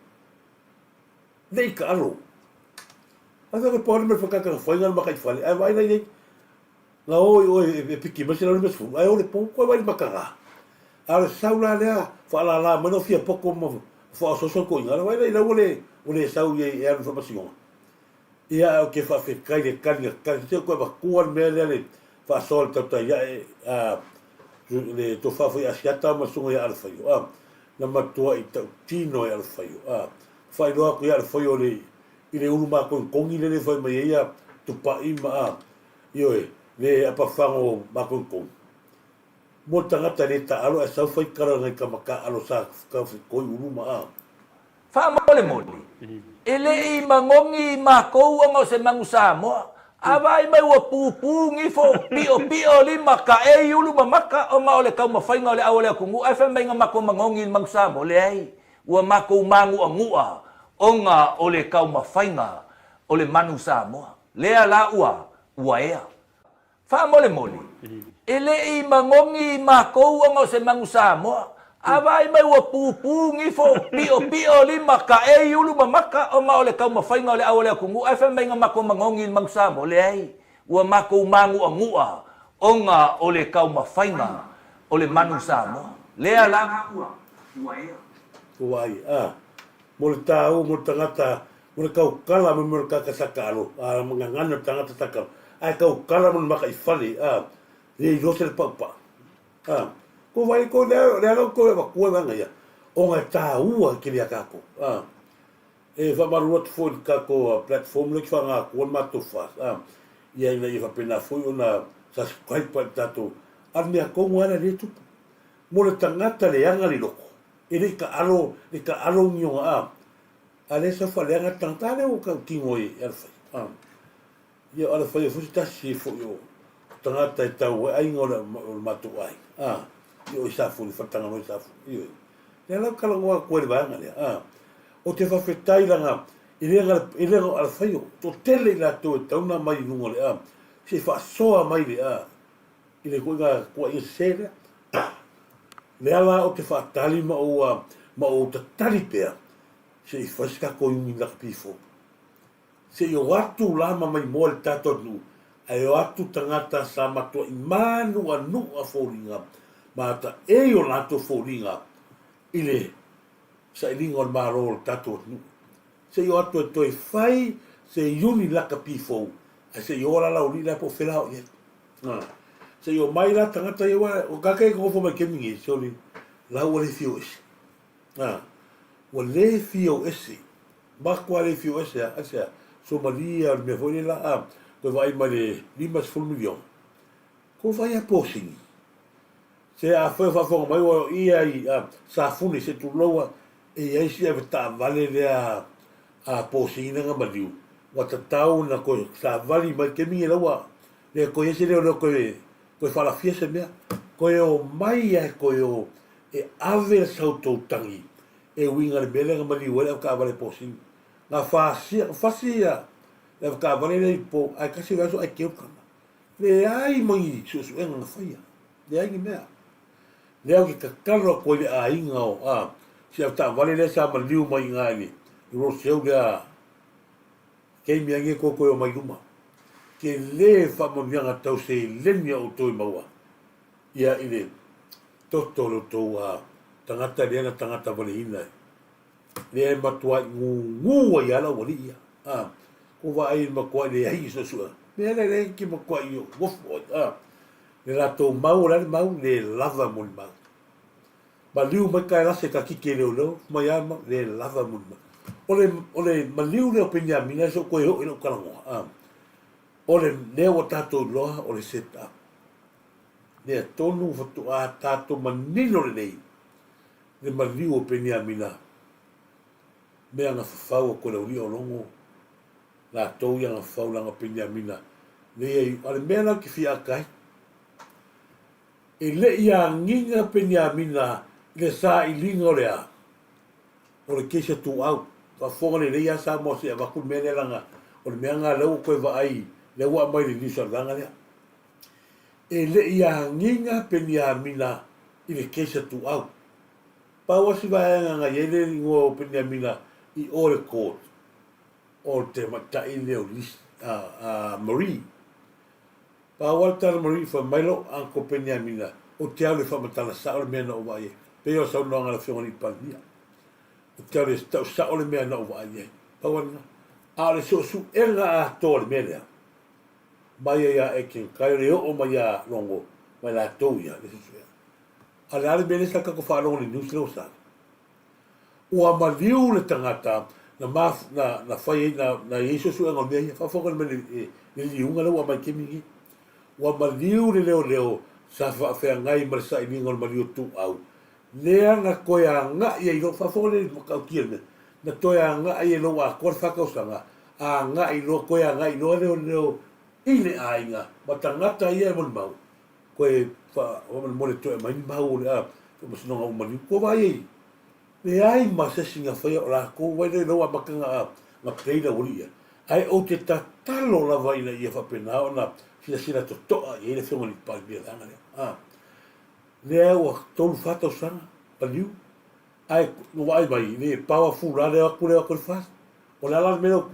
asa ke por me foca ka foi ngal mai fale ai vai le la o e piki ma se la me fu ai o le po ko vai makara ala saula le fa la mano fia poco mo fa so ko ngal vai le o le sau ye era information ia o ke fa fe kai de kali ka se ko ba kuan me le fa sol ta ya le to fa foi asiata ma sunga ya alfa yo na matua i tau tino ya alfa yo fa i loa ko ya alfa yo le i le ulu ma ko kongi le fa mai ia tu pa i ma yo le apa fango ma ko kongi mo tangata le ta alo sa foi kara ngai ka maka alo sa ka ko ulu ma fa mole ele i mangongi ma ko ngo se mangusa mo avai mai wa pupu ngi fo pio lima ka e ulu maka o ma ole ka ma fai ngole awole ku ngu ai fa mai ngama ko mangongi mangusa mo le ai wa ma ko mangu angua onga ole ka ma fai nga ole manusa mo le ala ua ea fa mole ele i mangongi ma ko ngo se mangusa mo avai mai wa pupu ngi fo pio lima ka e ulu maka o ma ole ka ma fai ngole awole ku ngu ai fa mai ngama ko mangongi mangusa mo le ai wa ma ko mangu angua onga ole ka ma fai nga ole manusa mo le ala uai mo le tau mo tangata mo le kau kala mo le ka sakalo mo ngana tangata sakalo ai kau kala mo maka i fale le lo se papa ko vai ko le ko va ko vanga ya o nga tau ki le ka ko e va maruat fo ka ko platform le fa nga ko ma to fa ia ina i fa pena fo una subscribe pa tato arme ko ngana le tu mo le tangata le anga li loko e le ka alo nyo ale sa fa le anga tangata o ka kingoi alfa ia ala fa fu ta si fo yo tangata tau ai ngola matu ai yo sa fu le fatanga no sa fu yo le la kala ngwa ko le banga le o te fa fetai langa ile al fayo to tele la to tauna mai nungo le se fa soa mai le ile ko ga ko i sera le ala o te fa tali ma o te tali pe se fa ska ko ni la pifo se yo watu la ma mai mo le tato nu ai watu tangata sa ma to imanu anu a folinga mata e o lato folinga ile sa ilingo maro tato nu se yo atu to fai se yuni la kapifo se yo la uli la po fela ye se yo mai la tangata yo o kake ko fo mai kemingi soli la o le fio ese o le fio ese ba kwa le fio ese asa Somalia me foi la ko vai mai limas fulmion ko vai a posing se a foi fa fo mai o ia sa funi se tu loa e ai se ta vale le a posing nga maliu wa ta tau na ko sa vale mai ke mi loa le ko ese le ko fa la fiesta me ko o mai ko o e ave sa to tangi e winga le bele nga maliu le ka vale posing na facia le ka vale le po ai kasi vaso ai ke ka le ai mai su en faia le ai me le au ki kalo ko le ai ngao se ta vale le sa maliu mai ngai ro se o ga ke mi ange ko ko mai uma ke le fa mo nga tau se le mi o to maua ia ile toto lo tō tangata rea na tangata wale ina. Lea matua ngu i ala wali ia. Ko wa ai makua le ai so sua. Mea le ki makua i o wofu. Le rato mau la mau le lava mun mau. Ma liu mai kai rase ka kike leo leo. Mai ama le lava mun mau. Ole ma liu leo penya mina so koe ho ino kalangoa. Ole leo tato loa ole set up. Lea tonu fatu a tato manino le nei. Le ma liu o penya mina. Mea nga fafau ko le uri o longo. La tau ia nga fafau la nga penya mina. Lea ale mea na ki fia kai. E le ia nginga penya mina le sa i linga o lea. O le keisa tu au. Whafonga le leia sa mo se a waku mea le langa. O le mea ngā leo koe wa ai. Le ua mai le nisa langa lea. E le ia nginga penya mina i le keisa tu au. Pawasi waenga nga yele ringo penya mina i ore court. O te matai leo lis Marie. Pawaltara Marie fa mailo anko penya mina. O te au le whamatala sa ole mea na o wae. Peo sa unonga la whionga ni palia. O te au le tau sa ole mea na o wae. Pawana. A le so su enga a to le mea lea. Mai ia e ken kai reo o mai ia longo. Mai la tau ia. Ale ale mea sa kako whanonga ni news leo sa. Ua maliu le tangata na whai na Yesu su enga mea. Whafonga me le liunga leo a mai kemingi. Ua maliu le leo sa whawhea ngai marisa i ningon maliu tu au. Lea nga koe a nga i lo whafonga le makau kia me. Na toi a nga i lo a kor whakausanga. A nga i lo koe a nga i lo leo ile a inga. Ma tangata ia e mon mau. Koe waman mole toi mai ni mau le a. Masinonga o maliu. Ko vai ei. Le ai ma se singa whai o la ko wai le loa makanga a nga peina uria. Ai o te tatalo la vai na ia whapena o na sina to toa i ele whionga ni palmia langa lea. Lea ua tolu whatau sanga, paliu. Ai, no wai mai, le powerful la lea aku lea kore whas. O le ala mena oku,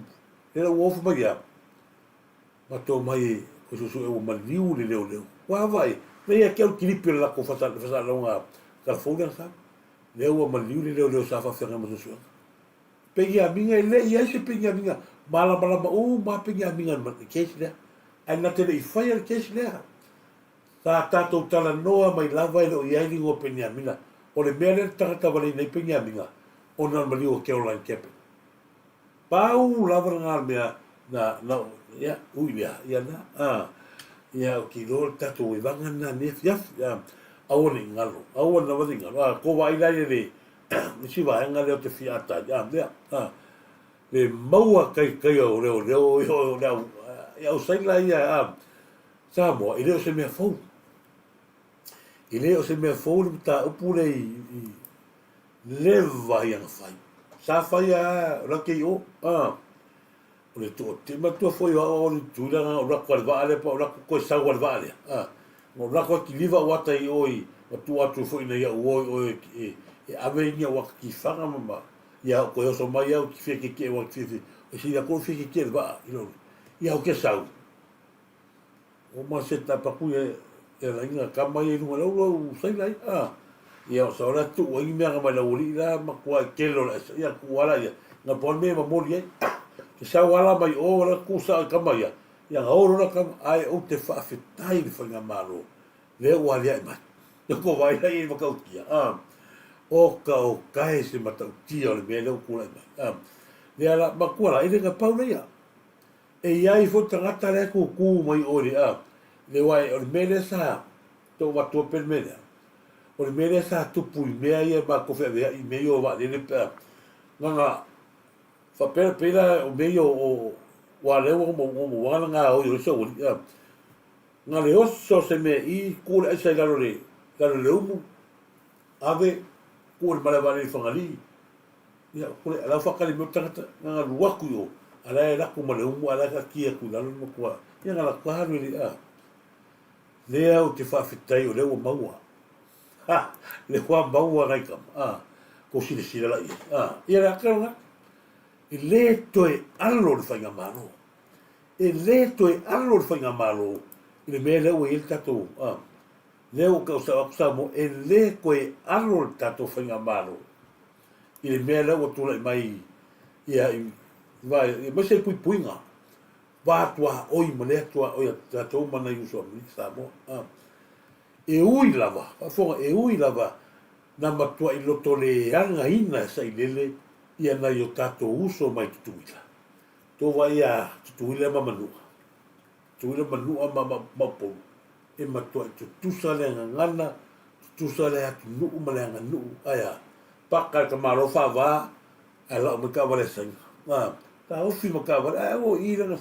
lea uofu mai a. Mato mai e, o susu e o maliu le leo. Wa vai, lea keu kiripi le lako whasa launga California sa. Lea ua maliu le leo sa whawhianga ma susu. Pegi a minga e le, ia se pegi a minga. Mala ma pegi a minga ma keisi lea. Ai na tele i whai al keisi lea. Sa tātou tala noa mai lava ele o iai ringo penya mina. O le mea le tangata wale nei penya minga. O na mali o Caroline Kepe. Pau lava ngā mea na ia ui lea. Ia na. Ia o ki lor tātou i wanga na nef yaf. Awane ngalo. Awane wadi ngalo. Ko wa ilai le. Nisi wa enga leo te fiata. Ia. Le maua kai o leo. Ia o saila ia. Samoa, i leo se mea fau. I leo se mea fau le ta upule i leva i anga fai. Sa fai a rake i o. O le tō te matua foi o le tūranga o rako ale vaale pa o rako koe sau ale vaale. O rako ki liva wata i oi matua atu foi na ia oi e ave inga waka ki whanga mama. Ia koe oso mai au ki whia ke waka whia. E si ia koe whia ke le vaa. Ia o ke sau. O ma se tapaku e la inga kama i runga lau sai lai. Ia o saura tu o ingi mea mai lau li la ma kua kelo la ia kuala ia. Nga pon mea ma mori ai. Ke sau ala mai o la kusa kama ia. Ia nga oro la kama ai o te whaafetai ni whainga maro. Lea ua lea i mai. Ia ko vai lai i makautia. O ka o kai se matautia o le mea leo kula i mai. Lea la ma kua la ile nga pau na ia. E iai fo tangata lea kuku mai ori le wai o le mele sa to watu pen mele o le mele sa tupu i mea ia ma ko fe i mea o wa le pe nga fa pera o mea o wa le o mo wa nga o yo so nga le oso se me i ku le sa galo le umu ave ku le mala vale fangali ia ku le ala fa kali mo tangata nga luaku yo ala la ku male umu ala ka kia ku la mo ku ia nga la ka ni lea o te whawhitai o leo maua. Le hoa maua rai kam. Ko sila lai. Ia rea karonga. E le toe alo le whainga malo. E le toe alo le whainga malo. I le mea leo e il tatou. leo ka usa mo e le koe aro le tato whainga maro. I le mea leo tula i mai ia i mase pui puinga. Wātua oi ma lea tua oi a tato mana i usua mani sa mo. E ui lava, whafonga e ui lava na matua i loto le anga ina sa i lele ia na i o tato uso mai tutuila. Tō wai a tutuila ma manua. Tutuila manua ma polu. E matua i tutusa le ngana, tutusa le atu nuu ma le anga nuu. Aya, paka ka maro whawa, ai lau me ka wale sanga. Ta ofi ma ka wale, ai o i ranga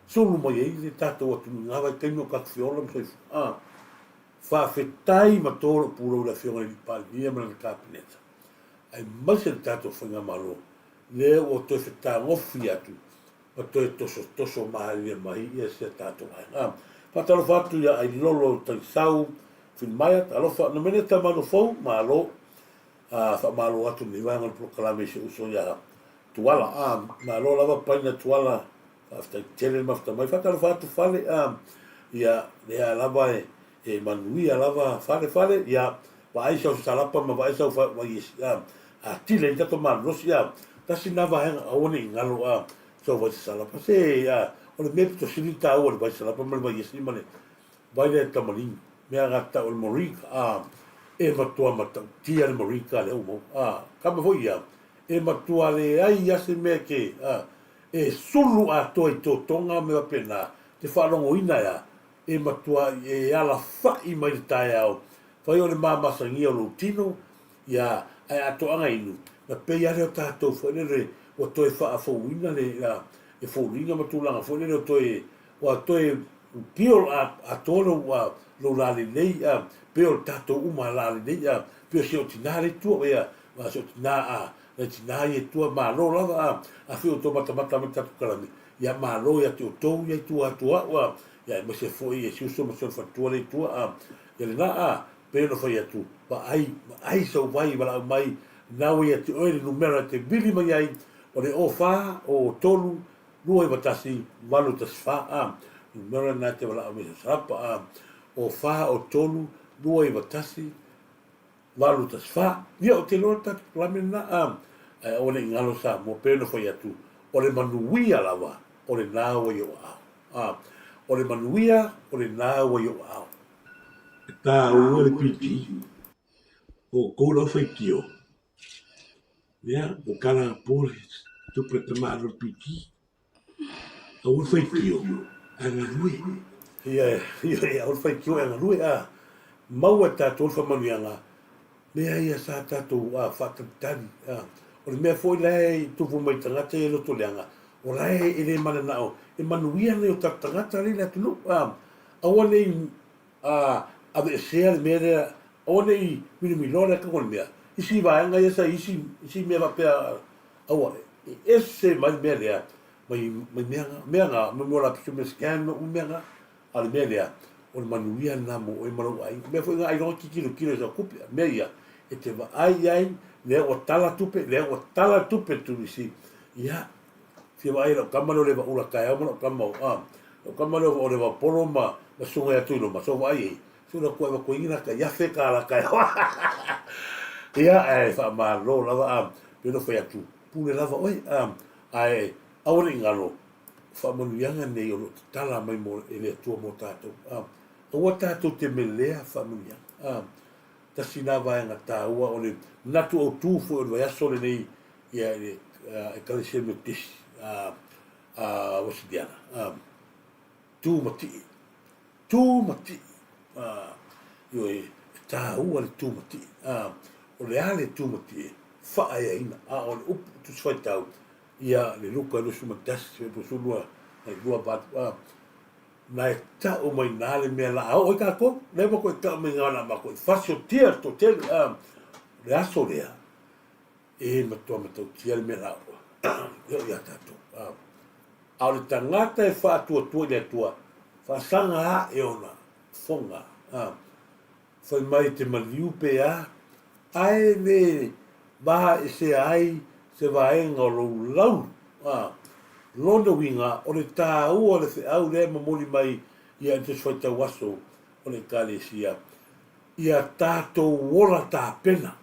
sulu mai e le tato atu ngawa i kaino ka whiola ma soifu. Whawhetai ma tōro pūrau la whionga i pāli, ia mana na kāpineta. Ai maise le tato whainga maro, leo o toi whetā ngofi atu, ma toi toso maharia mahi, ia sia tato mai. Patalo whatu ia ai lolo tai sau, fin mai ata, alofa, na mene ta mano fau, ma alo, wha malo atu ni wanga le proklame se uso ia tuala, ma alo lava paina tuala, aftai tele mafta mai, patalo whatu whale, ia lea lava e manuia lava fale, ia wa aisa o salapa, ma wa aisa o wa yes, a tile i tato manos, ia, tasi na vahenga aone i ngalo, so wa salapa, se, o le mea pito sinita au, o le vai salapa, ma le vai yes, ma le, vai le tamalingi, mea gata o le morika, e matua matau, tia le morika le umo, kama hoi ia, e matua le ai ase mea ke, e sulu a toi tō tonga mea pena, te whalongo ina ia, e matua e ala whai mai tae au, whai o le māmasangi o lo tino, ia ai ato anga inu, na pei are o tātou whainere, o toi wha a fauina le, e faulinga matulanga, whainere o toi, o toi pio a tōro wa lo lale nei, pio tātou uma lale nei, pio se o tinare tua, ia, wa se o tina na tinare e tua mālo lava, a whio tō matamata me tatu karami, ia mālo ia te o tōu, ia tua, wa, ia ma se foi e siuso ma se fatua le tua ia le na pe no foi atu ba ai so vai bala mai na we atu o le numero te bili mai ai o le ofa o tolu no e batasi valu tas fa numero na te bala me sapa o fa o tolu no e batasi valu tas fa ia o te lorta la mena o le ngalo sa mo pe no foi atu o le manuia lava o le na o yo o le manuia, o le nā wa yo au. Tā ua le piti, o koula whaikio. Ia, o kana pōre, tupre te māro piti, a ua whaikio, anga nui. Ia, o le whaikio anga nui, maua tātou le whamanuianga, mea ia sā tātou whakatani, o le mea foi lai tupu mai tangata e loto leanga, o lai e le mana nao, e manuia nei o tangata ri la tunu, awa nei a ve sea le mea, awa nei minimilora ka kone mea, isi vaenga esa, isi mea vapea, awa, ese mai mea lea, mai mea nga, me mola pisu me scan, mea nga, ale mea lea, o le manuia na mo, o e marau ai, mea foi nga ai ronga ki kilo sa kupia, mea ia, e te va ai, lea o tala tupe tu isi, ia, fia vai lo kamano le va ula kai amo kamau lo kamano o le va polo ma sunga tu lo ma so vai so lo ko ko ina ka ya fe ka la kai ia e fa ma lo la va pero foi atu pule la va oi ai awori ngalo fa mo yanga ne yo tala mai mo ele tu mo tato o tato te melea fa mo ya ta sina va nga ta o le natu o tu fo o ya sole nei ia e ka se me tis what's the other? Tu mati. Yo ta ua le tu mati. O le ale tu mati. Whae ina. O le upu tu swai tau. Ia le luka le suma tasi. Po sulua. Nei lua batu. Na e ta o mai nale mea la. O ka ko. Nei mako e ta o mai ngana mako. Fasio tia to tele. Le aso lea. E matua matau tia le mea la. Yo ia tato. Au le tangata e whātua le atua. Whasanga a e ona. Fonga. Whai mai te maliu pe a. Ai me baha e se ai se vaenga o lou lau. Lona winga o le tā ua le au le mamoli mai ia te swai tau aso o le kale sia. ia tātou ola tā pena.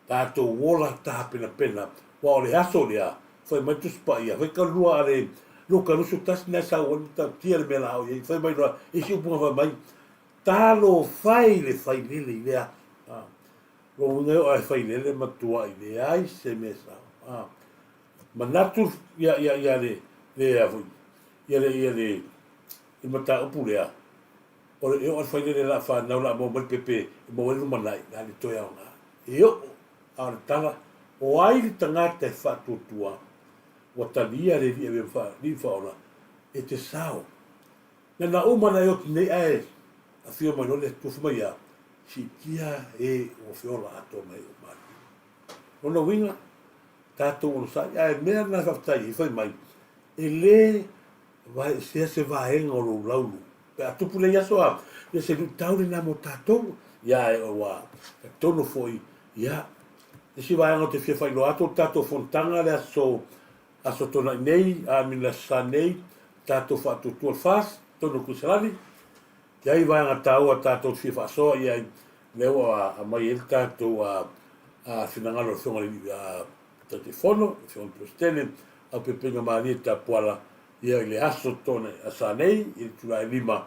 Tātou ola tā pena. Wa o le aso lea, whai mai tuspa ia, whai ka lua ale, luka rusu tasi nai sa wani ta tia le mela au ia, whai mai roa, isi upunga whai mai, tālo whai le whai lele i lea, ro ngeo ai whai lele matua i lea, ai se me sa, manatu ia le, i mata upu lea, o le eo ai whai lele la wha naula mo mai pepe, mo wenu manai, nga le toia o nga, eo, a le tanga, o ai le tangata e whatutua, wa talia le li e li whaona, e te sao. Na umana e o ki nei ae, a whio mai nole tufu mai a, si kia e o whiola ato mai o mati. Nona winga, tātou ono sa, ae mea na whaftai i whai mai, e le, vai se vaenga o lo laulu, pe a tupu le yaso a, ia se tauri na mo tātou, ia e o wa, tono foi, ia, e si vai te fia fai lo ato tato fontanga le aso tona nei a mina sa nei tato fa tu fas tono kusalani ke ai vai tau a tato fia fa so ia leo a mai el tato a finangalo songa a telefono son postele a pepenga manita poala ia le aso tona a sa nei il tu la lima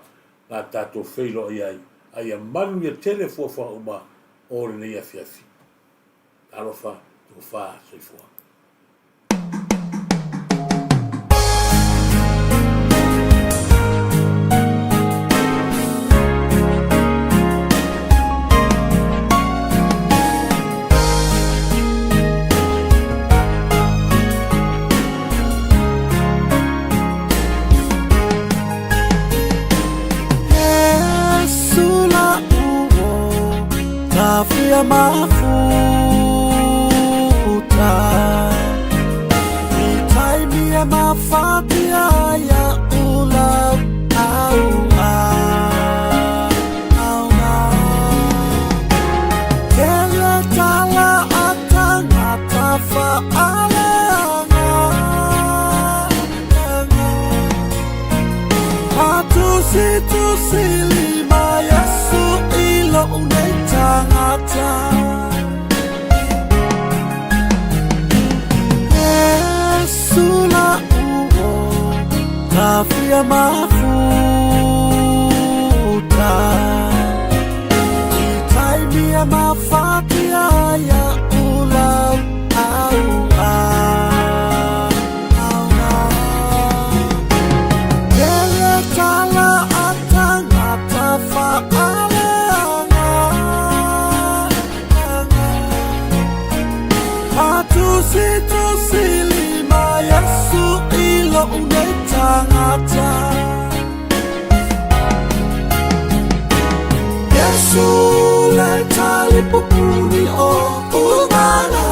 a tato feilo ia ai manu ia telefo fa uma o le ia fia Alofa, tu fa, sei fuori. Sulla uo, ta fia mafu. Mafatia ya ulau au Kela tala atang atafa alanga Atu silima yasu ilo unetangata Sula Tafia mafuta Itaimia mafatia ya ulau Kele tala atanga tafa alanga Atu lima yasu ilo unetangata Yesu leta lipupuri o umana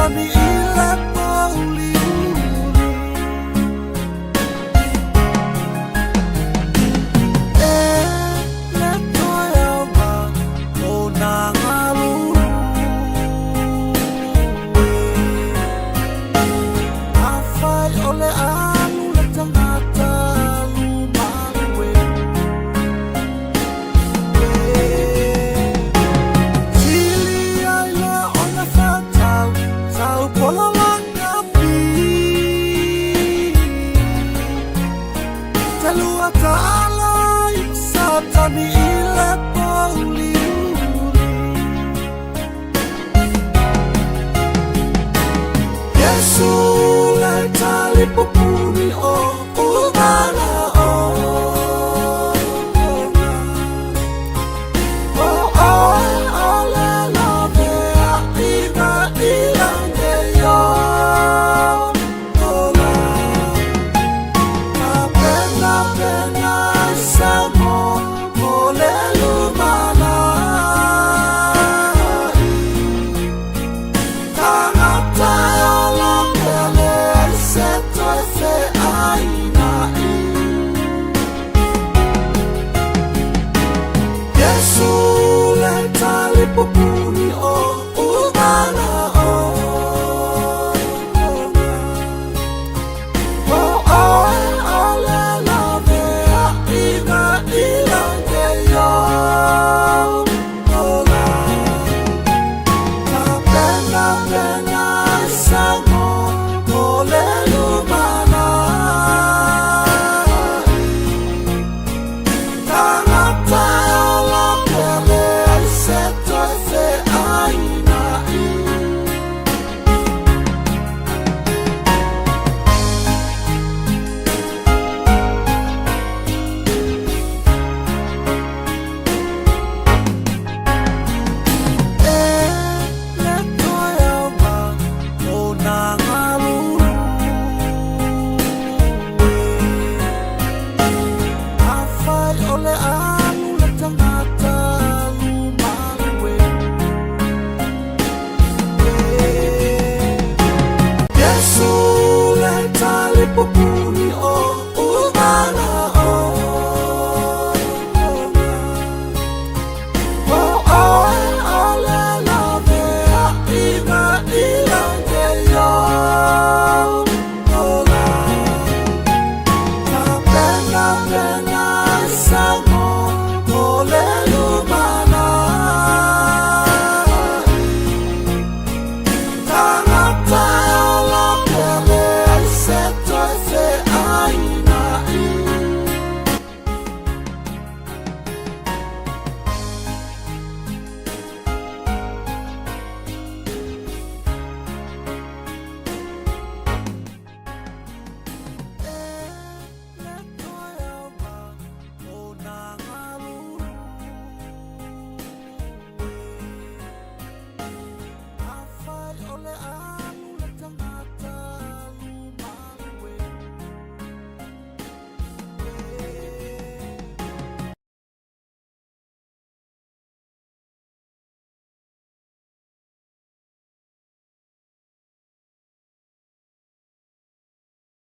ni